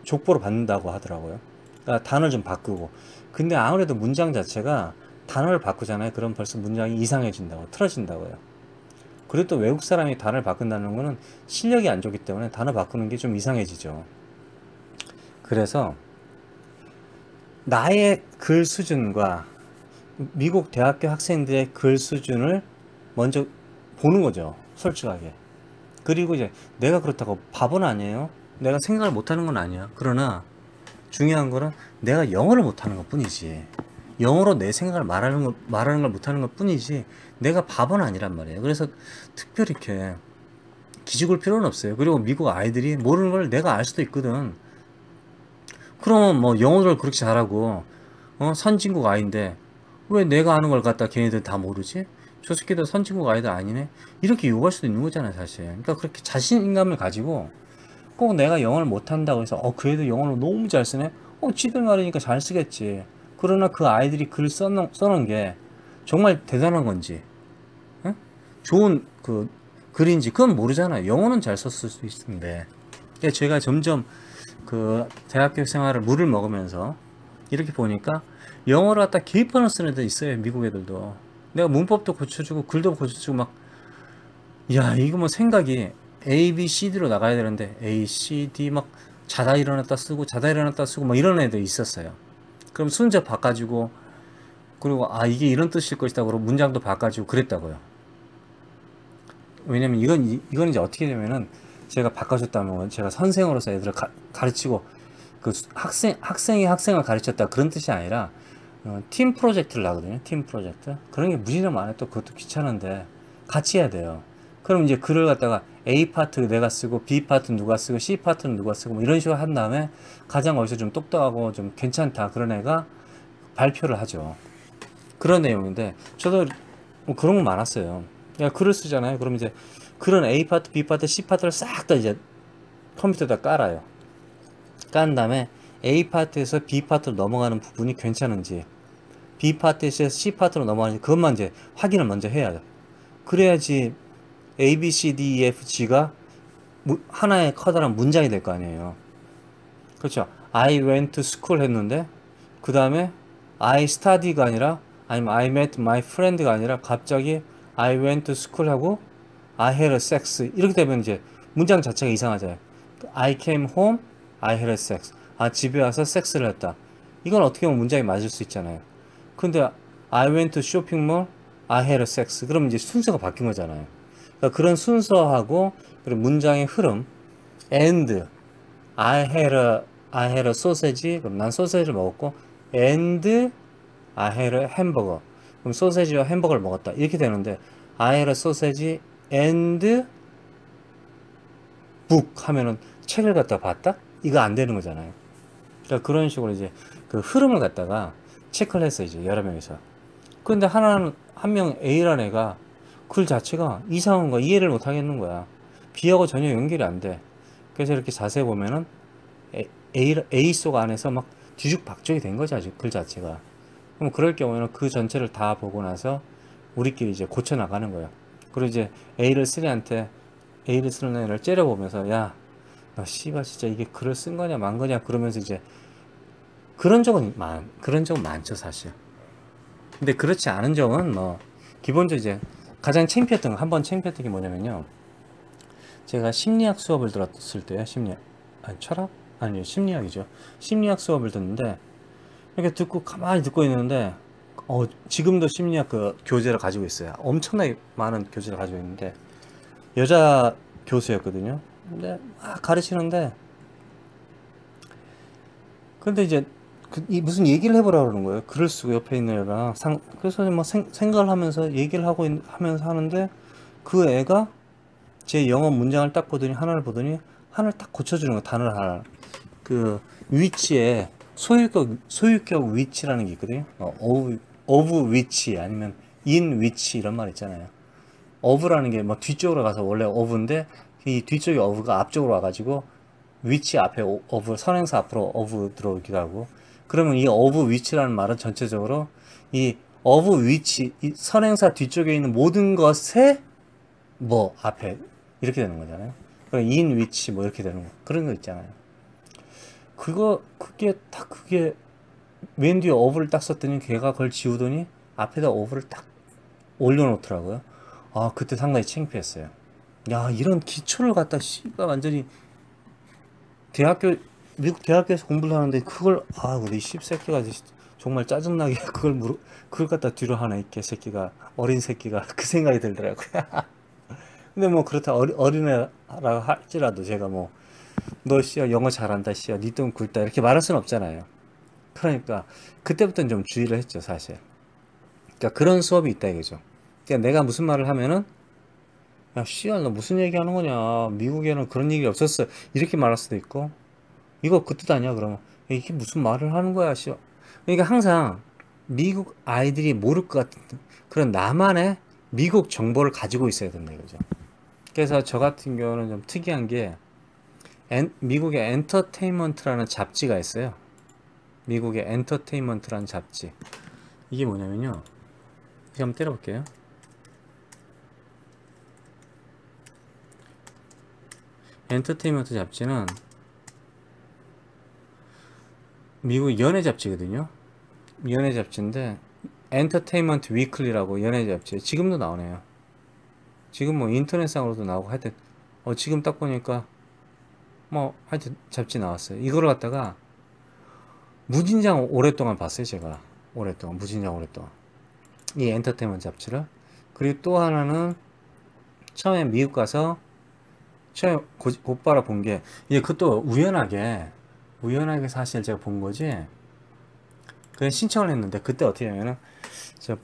[SPEAKER 1] 족보로 받는다고 하더라고요. 그러니까 단어를 좀 바꾸고. 근데 아무래도 문장 자체가 단어를 바꾸잖아요. 그럼 벌써 문장이 이상해진다고, 틀어진다고요. 그리고 또 외국 사람이 단어를 바꾼다는 거는 실력이 안 좋기 때문에 단어 바꾸는 게 좀 이상해지죠. 그래서 나의 글 수준과 미국 대학교 학생들의 글 수준을 먼저 보는 거죠. 솔직하게. 그리고 이제 내가 그렇다고 바보는 아니에요. 내가 생각을 못하는 건 아니야. 그러나 중요한 거는 내가 영어를 못하는 것 뿐이지. 영어로 내 생각을 말하는 걸 못하는 것 뿐이지 내가 바보는 아니란 말이에요. 그래서 특별히 이렇게 기죽을 필요는 없어요. 그리고 미국 아이들이 모르는 걸 내가 알 수도 있거든. 그러면 뭐 영어를 그렇게 잘하고 선진국 아이인데 왜 내가 아는 걸 갖다 걔네들 다 모르지? 저 새끼들 선진국 아이들 아니네? 이렇게 욕할 수도 있는 거잖아요 사실. 그러니까 그렇게 자신감을 가지고 꼭 내가 영어를 못한다고 해서 그 애들 영어를 너무 잘 쓰네? 지들 말이니까 잘 쓰겠지. 그러나 그 아이들이 글 써놓은 게 정말 대단한 건지 응? 좋은 그 글인지 그건 모르잖아요. 영어는 잘 썼을 수 있는데. 그러니까 제가 점점 그 대학교 생활을 물을 먹으면서 이렇게 보니까 영어를 갖다 개입번호 쓰는 애들 있어요. 미국 애들도. 내가 문법도 고쳐주고 글도 고쳐주고 막 야 이거 뭐 생각이 A, B, C, D로 나가야 되는데 A, C, D 막 자다 일어났다 쓰고 자다 일어났다 쓰고 막 이런 애들 있었어요. 그럼 순서 바꿔주고 그리고 이게 이런 뜻일 것이다 그러고 문장도 바꿔주고 그랬다고요. 왜냐면 이건 이제 어떻게 되면은 제가 바꿔줬다면 제가 선생으로서 애들을 가르치고 그 학생이 학생을 가르쳤다 그런 뜻이 아니라 팀 프로젝트를 하거든요. 팀 프로젝트. 그런 게 무지나 많아요. 또 그것도 귀찮은데 같이 해야 돼요. 그럼 이제 글을 갖다가 A 파트 내가 쓰고 B 파트 누가 쓰고 C 파트는 누가 쓰고 뭐 이런 식으로 한 다음에 가장 어디서 좀 똑똑하고 좀 괜찮다 그런 애가 발표를 하죠. 그런 내용인데 저도 뭐 그런 거 많았어요. 글을 쓰잖아요. 그럼 이제 그런 A 파트, B 파트, C 파트를 싹 다 이제 컴퓨터에다 깔아요. 깐 다음에 A 파트에서 B 파트로 넘어가는 부분이 괜찮은지 B 파트에서 C 파트로 넘어가는지 그것만 이제 확인을 먼저 해야 돼요. 그래야지 A, B, C, D, E, F, G가 하나의 커다란 문장이 될 거 아니에요. 그렇죠. I went to school 했는데 그 다음에 I study가 아니라 아니면 I met my friend가 아니라 갑자기 I went to school 하고 I had a sex 이렇게 되면 이제 문장 자체가 이상하잖아요. I came home, I had a sex. 집에 와서 섹스를 했다. 이건 어떻게 보면 문장이 맞을 수 있잖아요. 근데 I went to shopping mall, I had a sex. 그럼 이제 순서가 바뀐 거잖아요. 그러니까 그런 순서하고 그리고 문장의 흐름 and I had a sausage. 그럼 난 소세지를 먹었고 and I had a hamburger. 그럼 소세지와 햄버거를 먹었다. 이렇게 되는데 I had a sausage and book 하면은 책을 갖다 봤다? 이거 안 되는 거잖아요. 그러니까 그런 식으로 이제 그 흐름을 갖다가 체크를 했어요. 이제 여러 명이서. 근데 한 명 A라는 애가 글 자체가 이상한 거야. 이해를 못 하겠는 거야. B하고 전혀 연결이 안 돼. 그래서 이렇게 자세히 보면은 A 속 안에서 막 뒤죽박죽이 된 거지. 아직 글 자체가. 그럼 그럴 경우에는 그 전체를 다 보고 나서 우리끼리 이제 고쳐 나가는 거예요. 그리고 이제 A를 쓰는 애를 째려보면서 야, 너 씨발 진짜 이게 글을 쓴 거냐 만 거냐 그러면서 이제 그런 적은 많죠 사실. 근데 그렇지 않은 점은 뭐 기본적으로 이제 가장 창피했던 거, 한 번 창피했던 게 뭐냐면요. 제가 심리학 수업을 들었을 때요. 심리학 아니 철학? 아니요, 심리학이죠. 심리학 수업을 듣는데 이렇게 듣고 가만히 듣고 있는데 지금도 심리학 그 교재를 가지고 있어요. 엄청나게 많은 교재를 가지고 있는데 여자 교수였거든요. 근데 막 가르치는데 근데 이제 무슨 얘기를 해보라 그러는 거예요. 글을 쓰고 옆에 있는 애랑 그래서 뭐 생각을 하면서 얘기를 하면서 하는데 그 애가 제 영어 문장을 딱 보더니 하나를 딱 고쳐주는 거예요. 단어를 하나. 그 위치에 소유격 위치라는 게 있거든요. of which 아니면 in which 이런 말 있잖아요. of라는 게 뭐 뒤쪽으로 가서 원래 of인데 이 뒤쪽에 of가 앞쪽으로 와가지고 which 앞에 of 선행사 앞으로 of 들어오기도 하고 그러면 이 of which라는 말은 전체적으로 이 of which 이 선행사 뒤쪽에 있는 모든 것에 뭐 앞에 이렇게 되는 거잖아요. 그럼 in which 뭐 이렇게 되는 거 그런 거 있잖아요. 그게 맨 뒤에 of를 딱 썼더니 걔가 그걸 지우더니 앞에다 of를 딱 올려놓더라고요. 아, 그때 상당히 창피했어요. 야, 이런 기초를 갖다 씨가 완전히 미국 대학교에서 공부를 하는데 그걸 우리 씹새끼가 정말 짜증나게 그걸 갖다 뒤로 하나 이 개새끼가 어린 새끼가 그 생각이 들더라고요. 근데 뭐 그렇다 어린애라고 할지라도 제가 뭐 너 씨야 영어 잘한다 씨야 니 똥 굵다 이렇게 말할 수는 없잖아요. 그러니까 그때부터는 좀 주의를 했죠 사실. 그러니까 그런 수업이 있다 이거죠. 그러니까 내가 무슨 말을 하면은 야 씨야 너 무슨 얘기 하는 거냐 미국에는 그런 얘기 없었어 이렇게 말할 수도 있고 이거 그 뜻 아니야 그러면 이게 무슨 말을 하는 거야 씨야. 그러니까 항상 미국 아이들이 모를 것 같은 그런 나만의 미국 정보를 가지고 있어야 된다 이거죠. 그래서 저 같은 경우는 좀 특이한 게 미국의 엔터테인먼트라는 잡지가 있어요. 미국의 엔터테인먼트라는 잡지. 이게 뭐냐면요. 이제 한번 때려볼게요. 엔터테인먼트 잡지는 미국 연예 잡지거든요. 연예 잡지인데 엔터테인먼트 위클리라고 연예 잡지 지금도 나오네요. 지금 뭐 인터넷상으로도 나오고 하여튼 지금 딱 보니까 뭐 하여튼 잡지 나왔어요. 이거를 갖다가 무진장 오랫동안 봤어요. 제가 무진장 오랫동안 이 엔터테인먼트 잡지를. 그리고 또 하나는 처음에 미국 가서 처음에 곧바로 본 게 이게 그것도 우연하게 사실 제가 본 거지 그냥 신청을 했는데 그때 어떻게 하냐면은 저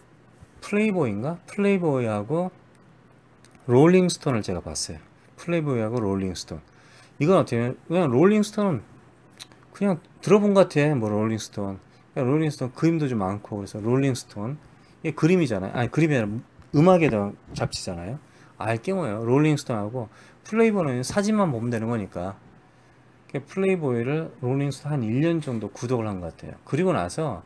[SPEAKER 1] 플레이보이하고 롤링스톤을 제가 봤어요. 플레이보이하고 롤링스톤. 이건 어떻게 하면 그냥 롤링스톤은 그냥 들어본 것 같아. 뭐 롤링스톤 그림도 좀 많고 그래서 롤링스톤 이게 그림이잖아요. 아니 그림이 아니라 음악에 대한 잡지잖아요. 알게 뭐예요. 롤링스톤하고 플레이보이는 사진만 보면 되는 거니까 플레이보이를 롤링스톤 한 1년 정도 구독을 한 것 같아요. 그리고 나서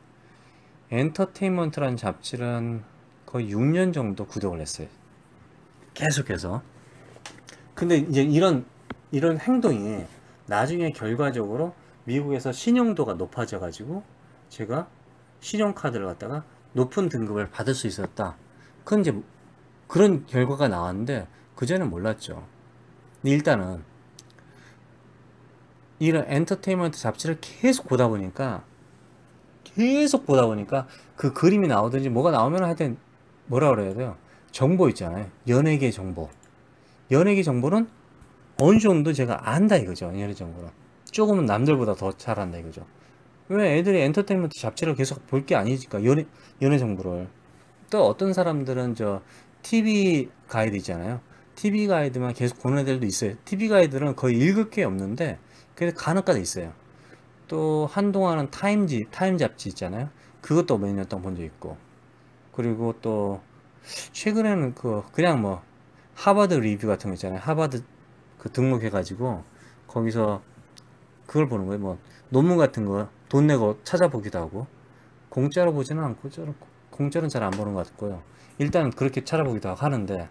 [SPEAKER 1] 엔터테인먼트라는 잡지를 거의 6년 정도 구독을 했어요. 계속해서. 근데 이제 이런 행동이 나중에 결과적으로 미국에서 신용도가 높아져 가지고 제가 신용카드를 갖다가 높은 등급을 받을 수 있었다. 그건 이제 그런 결과가 나왔는데 그전엔 몰랐죠. 근데 일단은 이런 엔터테인먼트 잡지를 계속 보다 보니까 그 그림이 나오든지 뭐가 나오면 하여튼 뭐라 그래야 돼요. 정보 있잖아요. 연예계 정보는 어느 정도 제가 안다 이거죠. 연예 정보는 조금은 남들보다 더 잘한다 이거죠. 왜 애들이 엔터테인먼트 잡지를 계속 볼 게 아니니까 연예 정보를. 또 어떤 사람들은 저 TV 가이드 있잖아요. TV 가이드만 계속 보는 애들도 있어요. TV 가이드는 거의 읽을 게 없는데 그래서 간혹가다 있어요. 또 한동안은 타임 잡지 있잖아요. 그것도 몇 년 동안 본 적 있고. 그리고 또 최근에는 그냥 뭐 하버드 리뷰 같은 거 있잖아요. 하버드 그 등록해가지고 거기서 그걸 보는 거예요. 뭐 논문 같은 거 돈 내고 찾아보기도 하고 공짜로 보지는 않고 공짜로는 잘 안 보는 것 같고요. 일단 그렇게 찾아보기도 하는데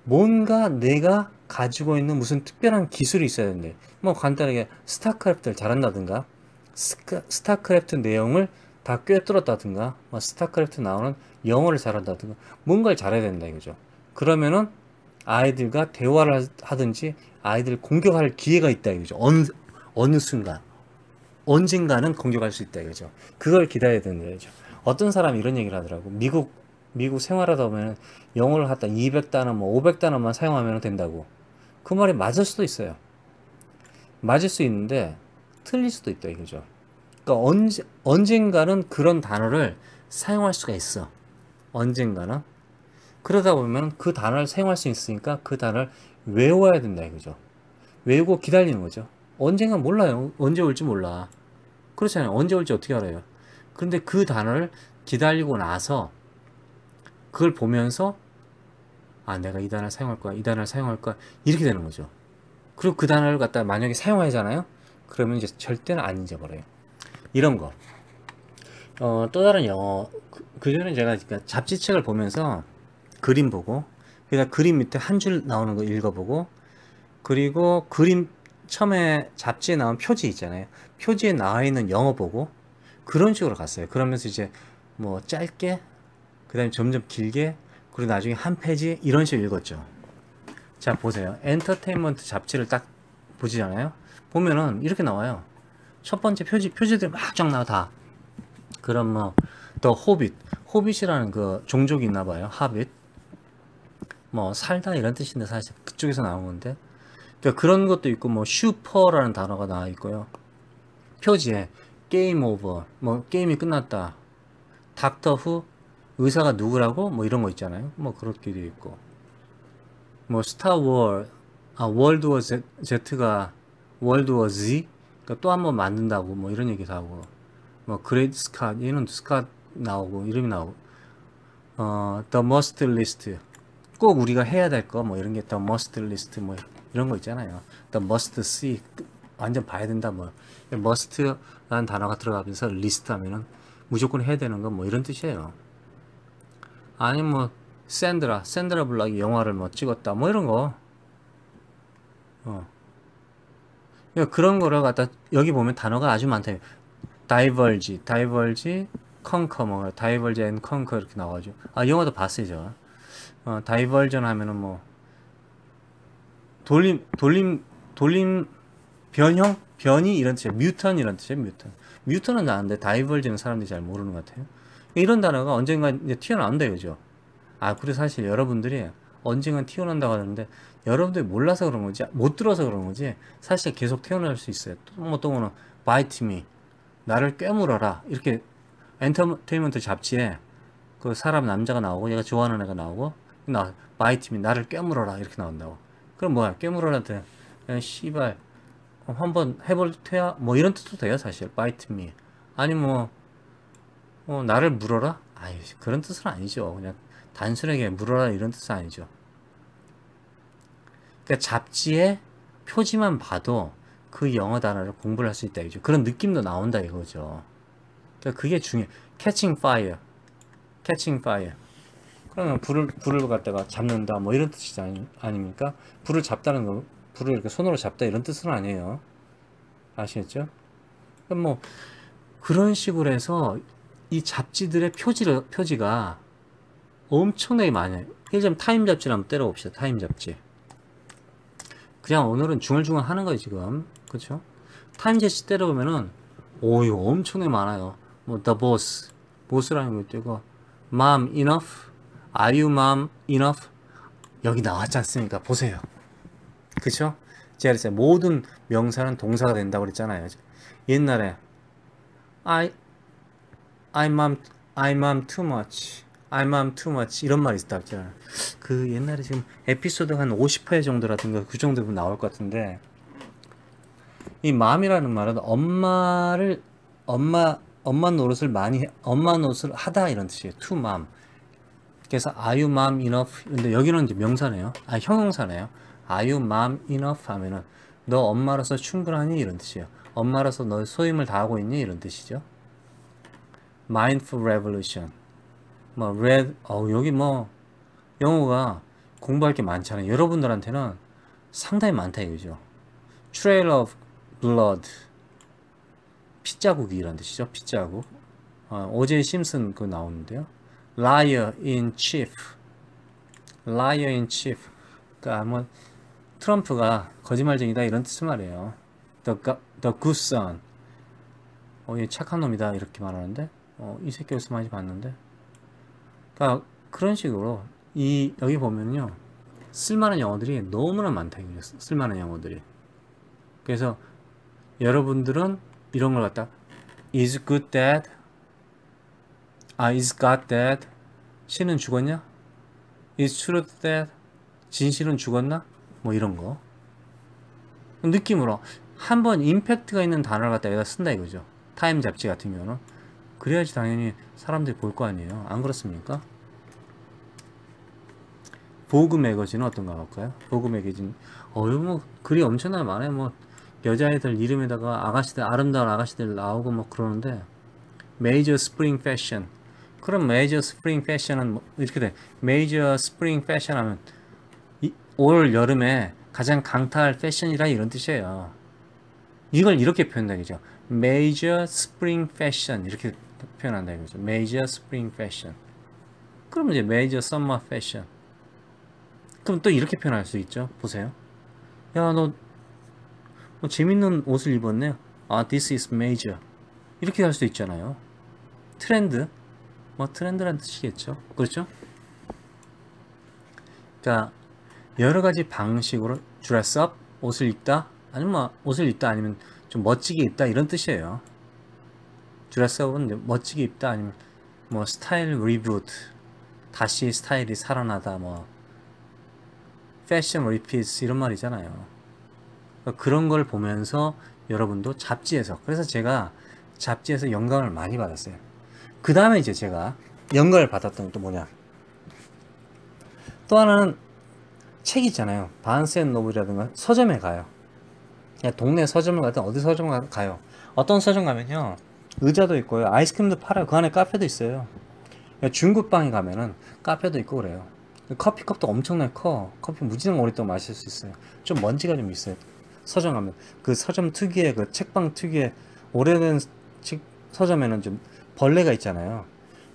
[SPEAKER 1] 뭔가 내가 가지고 있는 무슨 특별한 기술이 있어야 되는데 뭐 간단하게 스타크래프트를 잘한다든가 스타크래프트 내용을 다 꿰뚫었다든가 뭐 스타크래프트 나오는 영어를 잘한다든가 뭔가를 잘해야 된다 이거죠. 그러면은 아이들과 대화를 하든지 아이들 공격할 기회가 있다 이거죠. 어느 순간 언젠가는 공격할 수 있다 이거죠. 그걸 기다려야 된다 이거죠. 어떤 사람이 이런 얘기를 하더라고. 미국 생활하다 보면 영어를 갖다 200단어 뭐 500단어만 사용하면 된다고. 그 말이 맞을 수도 있어요. 맞을 수 있는데 틀릴 수도 있다 이거죠. 그러니까 언젠가는 그런 단어를 사용할 수가 있어. 언젠가는. 그러다 보면 그 단어를 사용할 수 있으니까 그 단어를 외워야 된다 이거죠. 외우고 기다리는 거죠. 언젠가 몰라요. 언제 올지 몰라. 그렇잖아요. 언제 올지 어떻게 알아요. 그런데 그 단어를 기다리고 나서 그걸 보면서 아 내가 이 단어를 사용할 거야. 이 단어를 사용할 거야. 이렇게 되는 거죠. 그리고 그 단어를 갖다 만약에 사용하잖아요. 그러면 이제 절대는 안 잊어버려요. 이런 거. 또 다른 영어. 그전에 제가 그러니까 잡지책을 보면서 그림 보고 그러니까 그림 밑에 한 줄 나오는 거 읽어보고 그리고 그림 처음에 잡지에 나온 표지 있잖아요. 표지에 나와 있는 영어 보고 그런 식으로 갔어요. 그러면서 이제 뭐 짧게 그 다음에 점점 길게 그리고 나중에 한 페이지 이런 식으로 읽었죠. 자 보세요. 엔터테인먼트 잡지를 딱 보시잖아요. 보면은 이렇게 나와요. 첫 번째 표지들이 막 쫙 나와 다. 그럼 뭐 더 호빗이라는 그 종족이 있나 봐요. 하빗. 뭐 살다 이런 뜻인데 사실 그쪽에서 나온 건데. 그러니까 그런 것도 있고 뭐 슈퍼라는 단어가 나와 있고요. 표지에 게임 오버, 뭐 게임이 끝났다. 닥터 후 의사가 누구라고 뭐 이런 거 있잖아요. 뭐 그렇게 돼 있고. 뭐 스타워 월드워 Z가 월드워 Z 그러니까 또 한 번 만든다고 뭐 이런 얘기도 하고 뭐 그레이트 스캇 얘는 스캇 나오고 이름이 나오고 The Must List 꼭 우리가 해야 될 거 뭐 이런 게 The Must List 뭐 이런 거 있잖아요. The Must See 완전 봐야 된다 뭐 Must라는 단어가 들어가면서 리스트 하면은 무조건 해야 되는 거 뭐 이런 뜻이에요. 아니 뭐 샌드라 블락이 영화를 뭐 찍었다 뭐 이런 거 그러니까 그런 거를 갖다 여기 보면 단어가 아주 많다. 다이벌지, 컨커 뭐 다이벌지 앤 컨커 이렇게 나와죠. 아 영화도 봤어요 저. 다이벌전 하면은 뭐 돌림 변이 이런 뜻이에요. 뮤턴 이런 뜻이에요. 뮤턴은 나는데 다이벌지는 사람들이 잘 모르는 것 같아요. 이런 단어가 언젠가 이제 튀어나온다 이거죠. 아 그리고 사실 여러분들이 언젠가 튀어나온다고 하는데 여러분들이 몰라서 그런 거지 못 들어서 그런 거지 사실 계속 튀어나올 수 있어요. 또 뭐는 bite me 나를 꿰물어라 이렇게 엔터테인먼트 잡지에 그 사람 남자가 나오고 얘가 좋아하는 애가 나오고 bite me 나를 꿰물어라 이렇게 나온다고. 그럼 뭐야 꿰물어라한테 씨발 한번 해볼 테야 뭐 이런 뜻도 돼요 사실 bite me 아니 뭐 나를 물어라 아유 그런 뜻은 아니죠. 그냥 단순하게 물어라 이런 뜻은 아니죠. 그러니까 잡지의 표지만 봐도 그 영어 단어를 공부를 할 수 있다 이거죠. 그런 느낌도 나온다 이거죠. 그러니까 그게 중요해. catching fire. 그러면 불을 갖다가 잡는다 뭐 이런 뜻이 아닙니까? 불을 잡다는 거, 불을 이렇게 손으로 잡다 이런 뜻은 아니에요. 아시겠죠? 그럼 뭐 그런 식으로 해서 이 잡지들의 표지가 엄청나게 많아요. 예를 들면 타임 잡지를 한번 때려봅시다. 타임 잡지. 그냥 오늘은 중얼중얼 하는 거예요 지금. 그렇죠? 타임 잡지 때려보면은 이거 엄청나게 많아요. 뭐 The boss라는 것도 있고 mom enough, are you mom enough 여기 나왔지 않습니까? 보세요. 그쵸? 제가 그랬어요. 모든 명사는 동사가 된다고 그랬잖아요. 옛날에 I mom too much 이런 말이 있다 했잖아요. 그 옛날에 지금 에피소드 한 50회 정도라든가 그 정도 나올 것 같은데 이 mom이라는 말은 엄마 노릇을 하다 이런 뜻이에요. to mom. 그래서 are you mom enough? 근데 여기는 이제 명사네요. 형용사네요. are you mom enough 하면은 너 엄마로서 충분하니 이런 뜻이에요. 엄마로서 너 소임을 다하고 있니 이런 뜻이죠. mindful revolution. 뭐 여기 뭐 영어가 공부할 게 많잖아요. 여러분들한테는 상당히 많다 이거죠. trail of blood. 핏자국이란 뜻이죠. 핏자국. 오제이 심슨 그 나오는데요. Liar in chief. Liar in chief. 그러니까 뭐 트럼프가 거짓말쟁이다 이런 뜻을 말해요. The good son. 얘 착한 놈이다 이렇게 말하는데 이 새끼 어디서 많이 봤는데. 그러니까 그런 식으로 여기 보면요. 쓸만한 영어들이 너무나 많다. 쓸만한 영어들이. 그래서 여러분들은 이런 걸 갖다 is good dead? is God dead? 신은 죽었냐? is truth dead? 진실은 죽었나? 뭐 이런 거. 느낌으로 한번 임팩트가 있는 단어를 갖다 여기다 쓴다 이거죠. 타임 잡지 같은 경우는. 그래야지 당연히 사람들이 볼 거 아니에요. 안 그렇습니까? 보그 매거진은 어떤가 볼까요? 보그 매거진. 뭐 글이 엄청나게 많아요. 뭐 여자애들 이름에다가 아가씨들, 아름다운 아가씨들 나오고 뭐 그러는데 메이저 스프링 패션. 그럼 메이저 스프링 패션은 뭐 이렇게 돼. 메이저 스프링 패션 하면 올 여름에 가장 강타할 패션이라 이런 뜻이에요. 이걸 이렇게 표현한다 이거죠. 메이저 스프링 패션 이렇게 표현한다 이거죠. 메이저 스프링 패션. 그럼 이제 메이저 썸머 패션. 그럼 또 이렇게 표현할 수 있죠. 보세요. 야, 너 재밌는 옷을 입었네. this is major. 이렇게 할 수도 있잖아요. 트렌드. 뭐 트렌드란 뜻이겠죠. 그렇죠? 그러니까 여러 가지 방식으로 dress up, 옷을 입다, 아니면 뭐 옷을 입다 아니면 좀 멋지게 입다 이런 뜻이에요. dress up은 멋지게 입다 아니면 뭐 스타일 리부트, 다시 스타일이 살아나다, 뭐 패션 리피트 이런 말이잖아요. 그러니까 그런 걸 보면서 여러분도 잡지에서, 그래서 제가 잡지에서 영감을 많이 받았어요. 그 다음에 이제 제가 영감을 받았던 건 또 뭐냐, 또 하나는 책 있잖아요. 바은스 앤 노블이라든가 서점에 가요. 그냥 동네 서점을 가든 어디 서점 가요. 어떤 서점 가면요, 의자도 있고요, 아이스크림도 팔아요. 그 안에 카페도 있어요. 중국방에 가면은 카페도 있고 그래요. 커피컵도 엄청나게 커. 커피 무지성 오랫동안 마실 수 있어요. 좀 먼지가 좀 있어요. 서점 가면 그 서점 특유의 그 책방 특유의 오래된 서점에는 좀 벌레가 있잖아요.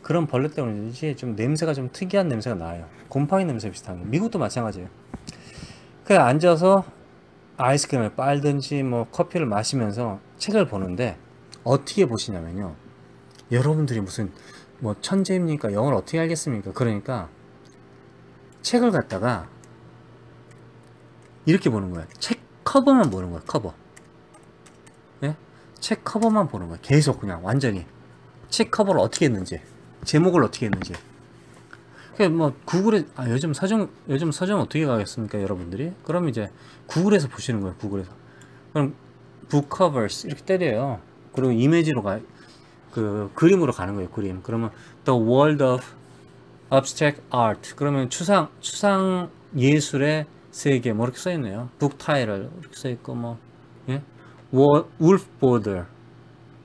[SPEAKER 1] 그런 벌레 때문인지 좀 냄새가 좀 특이한 냄새가 나요. 곰팡이 냄새 비슷한 거. 미국도 마찬가지예요. 그냥 앉아서 아이스크림을 빨든지 뭐 커피를 마시면서 책을 보는데 어떻게 보시냐면요, 여러분들이 무슨 뭐 천재입니까? 영어를 어떻게 알겠습니까? 그러니까 책을 갖다가 이렇게 보는 거예요. 책 커버만 보는 거예요. 커버. 네? 책 커버만 보는 거예요. 계속 그냥 완전히 책 커버를 어떻게 했는지, 제목을 어떻게 했는지. 그러니까 뭐 구글에 요즘 서점 어떻게 가겠습니까, 여러분들이? 그럼 이제 구글에서 보시는 거예요. 구글에서. 그럼 북 커버스 이렇게 때려요. 그리고 이미지로 그 그림으로 가는 거예요. 그림. 그러면 The World of Abstract Art. 그러면 추상 예술의 세계 뭐 이렇게 써 있네요. 북 타이틀 이렇게 써 있고 뭐 예? Wolf Border.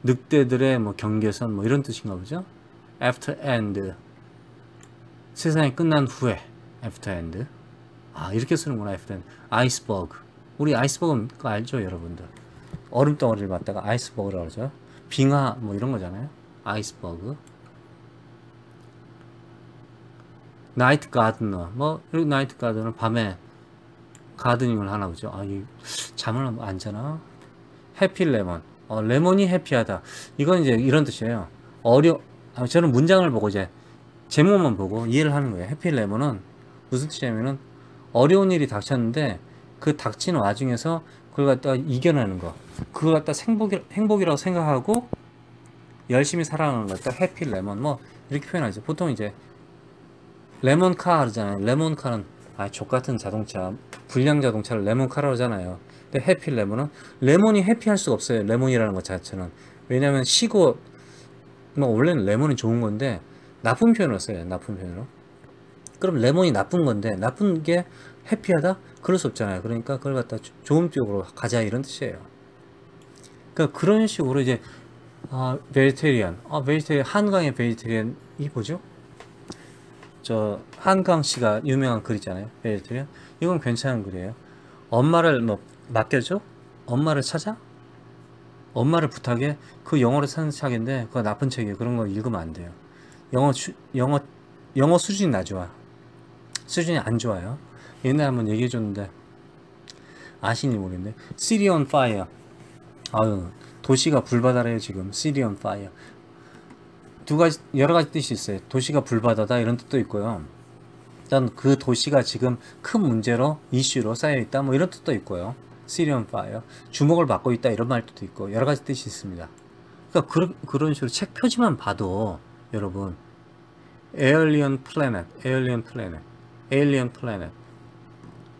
[SPEAKER 1] 늑대들의 뭐 경계선 뭐 이런 뜻인가 보죠. After End. 세상이 끝난 후에. After End. 이렇게 쓰는구나. After End. Iceberg. 우리 아이스버그 그거 알죠, 여러분들? 얼음덩어리를 갖다가 아이스버그라고 그러죠. 빙하 뭐 이런 거잖아요. 아이스버그. 나이트 가드너. 뭐 나이트 가드너 밤에 가드닝을 하나 보죠. 이 잠을 안 자나? 해피 레몬. 레몬이 해피하다. 이건 이제 이런 뜻이에요. 저는 문장을 보고 이제 제목만 보고 이해를 하는 거예요. 해피 레몬은 무슨 뜻이냐면은 어려운 일이 닥쳤는데 그 닥치는 와중에서 그걸 갖다가 이겨내는 거. 그걸 갖다 행복이라고 생각하고 열심히 살아가는 걸 갖다 해피 레몬 뭐 이렇게 표현하죠. 보통 이제 레몬카 하잖아요. 레몬카는 족같은 자동차, 불량 자동차를 레몬카라고 하잖아요. 근데 해피 레몬은 레몬이 해피할 수가 없어요. 레몬이라는 것 자체는. 왜냐면 시고 뭐 원래는 레몬이 좋은 건데 나쁜 표현을 써요. 나쁜 표현으로. 그럼 레몬이 나쁜 건데 나쁜 게 해피하다? 그럴 수 없잖아요. 그러니까 그걸 갖다 좋은 쪽으로 가자 이런 뜻이에요. 그러니까 그런 식으로 이제 베지테리안, 한강의 베지테리안이 뭐죠? 저 한강 씨가 유명한 글 있잖아요. 베지테리안. 이건 괜찮은 글이에요. 엄마를 뭐 맡겨줘? 엄마를 찾아? 엄마를 부탁해. 그 영어로 쓰는 책인데 그거 나쁜 책이에요. 그런 거 읽으면 안 돼요. 영어 수준이 낮아. 수준이 안 좋아요. 옛날에 한번 얘기해 줬는데 아시니 모르겠네. City on Fire. 아유, 도시가 불바다래요 지금. City on Fire. 두 가지, 여러 가지 뜻이 있어요. 도시가 불바다다 이런 뜻도 있고요. 일단 그 도시가 지금 큰 문제로 이슈로 쌓여 있다 뭐 이런 뜻도 있고요. City on Fire. 주목을 받고 있다 이런 말도 있고 여러 가지 뜻이 있습니다. 그러니까 그런 식으로 책 표지만 봐도 여러분 Alien Planet, Alien Planet, Alien Planet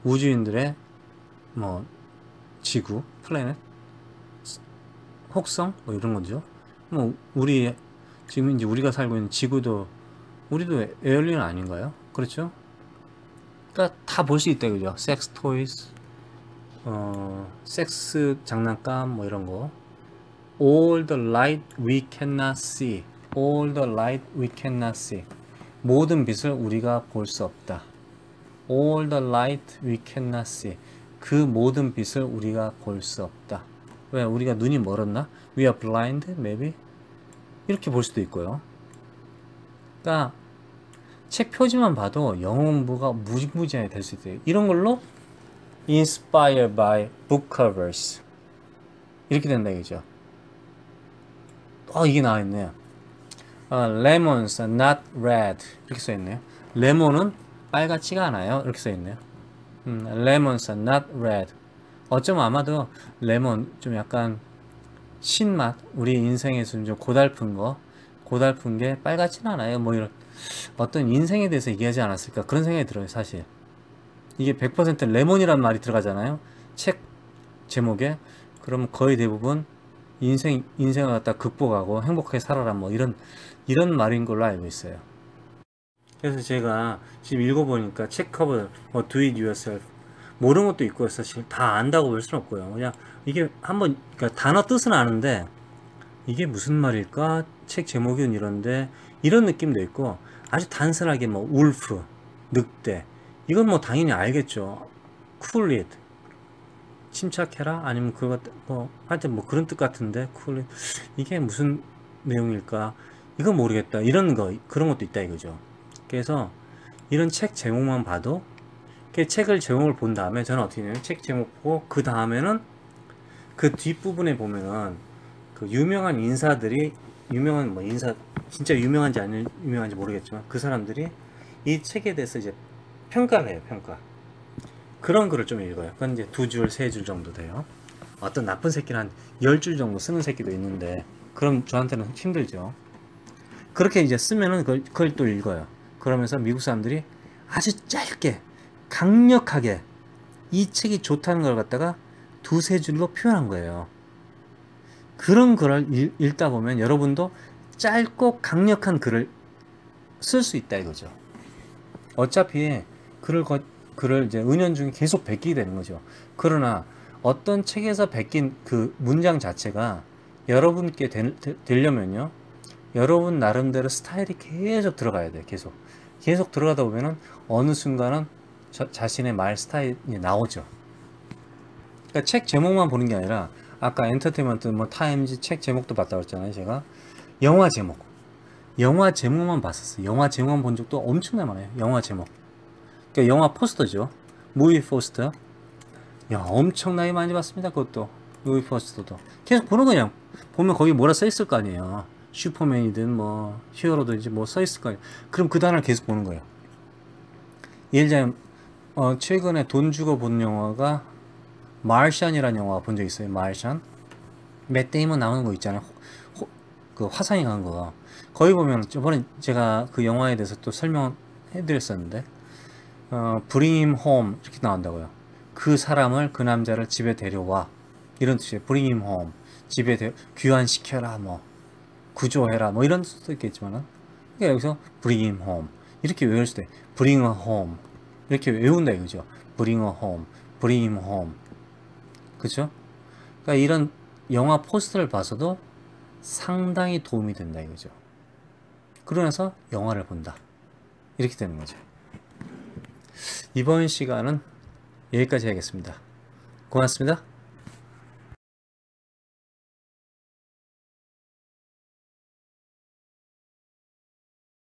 [SPEAKER 1] 우주인들의 뭐 지구, 플래닛, 혹성 뭐 이런 거죠. 뭐 우리 지금 이제 우리가 살고 있는 지구도 우리도 에얼리언 아닌가요? 그렇죠? 그러니까 다 볼 수 있다 그죠? 섹스 토이스, 섹스 장난감 뭐 이런 거. All the light we cannot see. All the light we cannot see. 모든 빛을 우리가 볼 수 없다. All the light we cannot see. 그 모든 빛을 우리가 볼 수 없다. 왜? 우리가 눈이 멀었나? We are blind, maybe? 이렇게 볼 수도 있고요. 그러니까 책 표지만 봐도 영어 공부가 무지무지하게 될 수 있어요. 이런 걸로 Inspired by book covers 이렇게 된다 이거죠. 이게 나와있네요. Lemons are not red 이렇게 써있네요. 레몬은 빨갛지가 않아요. 이렇게 써있네요. Lemons are not red. 어쩌면 아마도 레몬 좀 약간 신맛, 우리 인생에서 좀 고달픈 게 빨갛지는 않아요. 뭐 이런 어떤 인생에 대해서 얘기하지 않았을까 그런 생각이 들어요. 사실 이게 100% 레몬이란 말이 들어가잖아요. 책 제목에. 그러면 거의 대부분 인생을 갖다 극복하고 행복하게 살아라 뭐 이런 말인 걸로 알고 있어요. 그래서 제가 지금 읽어보니까 책 커버 뭐 Do it yourself 모르는 것도 있고 사실 다 안다고 볼 수는 없고요. 그냥 이게 한번 그러니까 단어 뜻은 아는데 이게 무슨 말일까? 책 제목은 이런데 이런 느낌도 있고 아주 단순하게 뭐 울프, 늑대 이건 뭐 당연히 알겠죠. cool it 침착해라 아니면 그거 뭐 하여튼 뭐 그런 뜻 같은데 cool it 이게 무슨 내용일까? 이건 모르겠다. 이런 거 그런 것도 있다 이거죠. 그래서 이런 책 제목만 봐도 책을 제목을 본 다음에 저는 어떻게 해요? 책 제목 보고 그 다음에는 그 뒷부분에 보면은 그 유명한 인사들이 유명한 뭐 인사 진짜 유명한지 안 유명한지 모르겠지만 그 사람들이 이 책에 대해서 이제 평가를 해요. 평가. 그런 글을 좀 읽어요. 그건 이제 2줄, 3줄 정도 돼요. 어떤 나쁜 새끼는 한 10줄 정도 쓰는 새끼도 있는데 그럼 저한테는 힘들죠. 그렇게 이제 쓰면은 그걸 또 읽어요. 그러면서 미국 사람들이 아주 짧게 강력하게 이 책이 좋다는 걸 갖다가 2-3줄로 표현한 거예요. 그런 글을 읽다 보면 여러분도 짧고 강력한 글을 쓸 수 있다 이거죠. 어차피 글을 이제 은연중에 계속 베끼게 되는 거죠. 그러나 어떤 책에서 베낀 그 문장 자체가 여러분께 되려면요, 여러분 나름대로 스타일이 계속 들어가야 돼요. 계속 들어가다 보면은 어느 순간은 자신의 말 스타일이 나오죠. 그러니까 책 제목만 보는 게 아니라 아까 엔터테인먼트 뭐 타임즈 책 제목도 봤다고 했잖아요. 제가 영화 제목만 봤었어요. 영화 제목만 본 적도 엄청나게 많아요. 영화 제목. 그러니까 영화 포스터죠. 무비 포스터. 야, 엄청나게 많이 봤습니다. 그것도 무비 포스터도 계속 보는 거냐. 보면 거기 뭐라 써 있을 거 아니에요. 슈퍼맨이든 뭐 히어로든지 뭐 써 있을 거 아니에요. 그럼 그 단어를 계속 보는 거예요. 예를 들자면 최근에 돈 주고 본 영화가 마르샨이라는 영화 본 적 있어요. 마르샨. 맷 데이먼 나오는 거 있잖아요. 그 화상이 간 거. 거기 보면 저번에 제가 그 영화에 대해서 또 설명해 드렸었는데 Bring him home 이렇게 나온다고요. 그 사람을 그 남자를 집에 데려와 이런 뜻이에요. Bring him home 집에 귀환시켜라 뭐 구조해라 뭐 이런 뜻도 있겠지만은 그러니까 여기서 Bring him home 이렇게 외울 수 돼. Bring her home 이렇게 외운다 이거죠. Bring her home, Bring him home. 그쵸? 그러니까 이런 영화 포스터를 봐서도 상당히 도움이 된다 이거죠. 그러면서 영화를 본다. 이렇게 되는 거죠. 이번 시간은 여기까지 하겠습니다. 고맙습니다.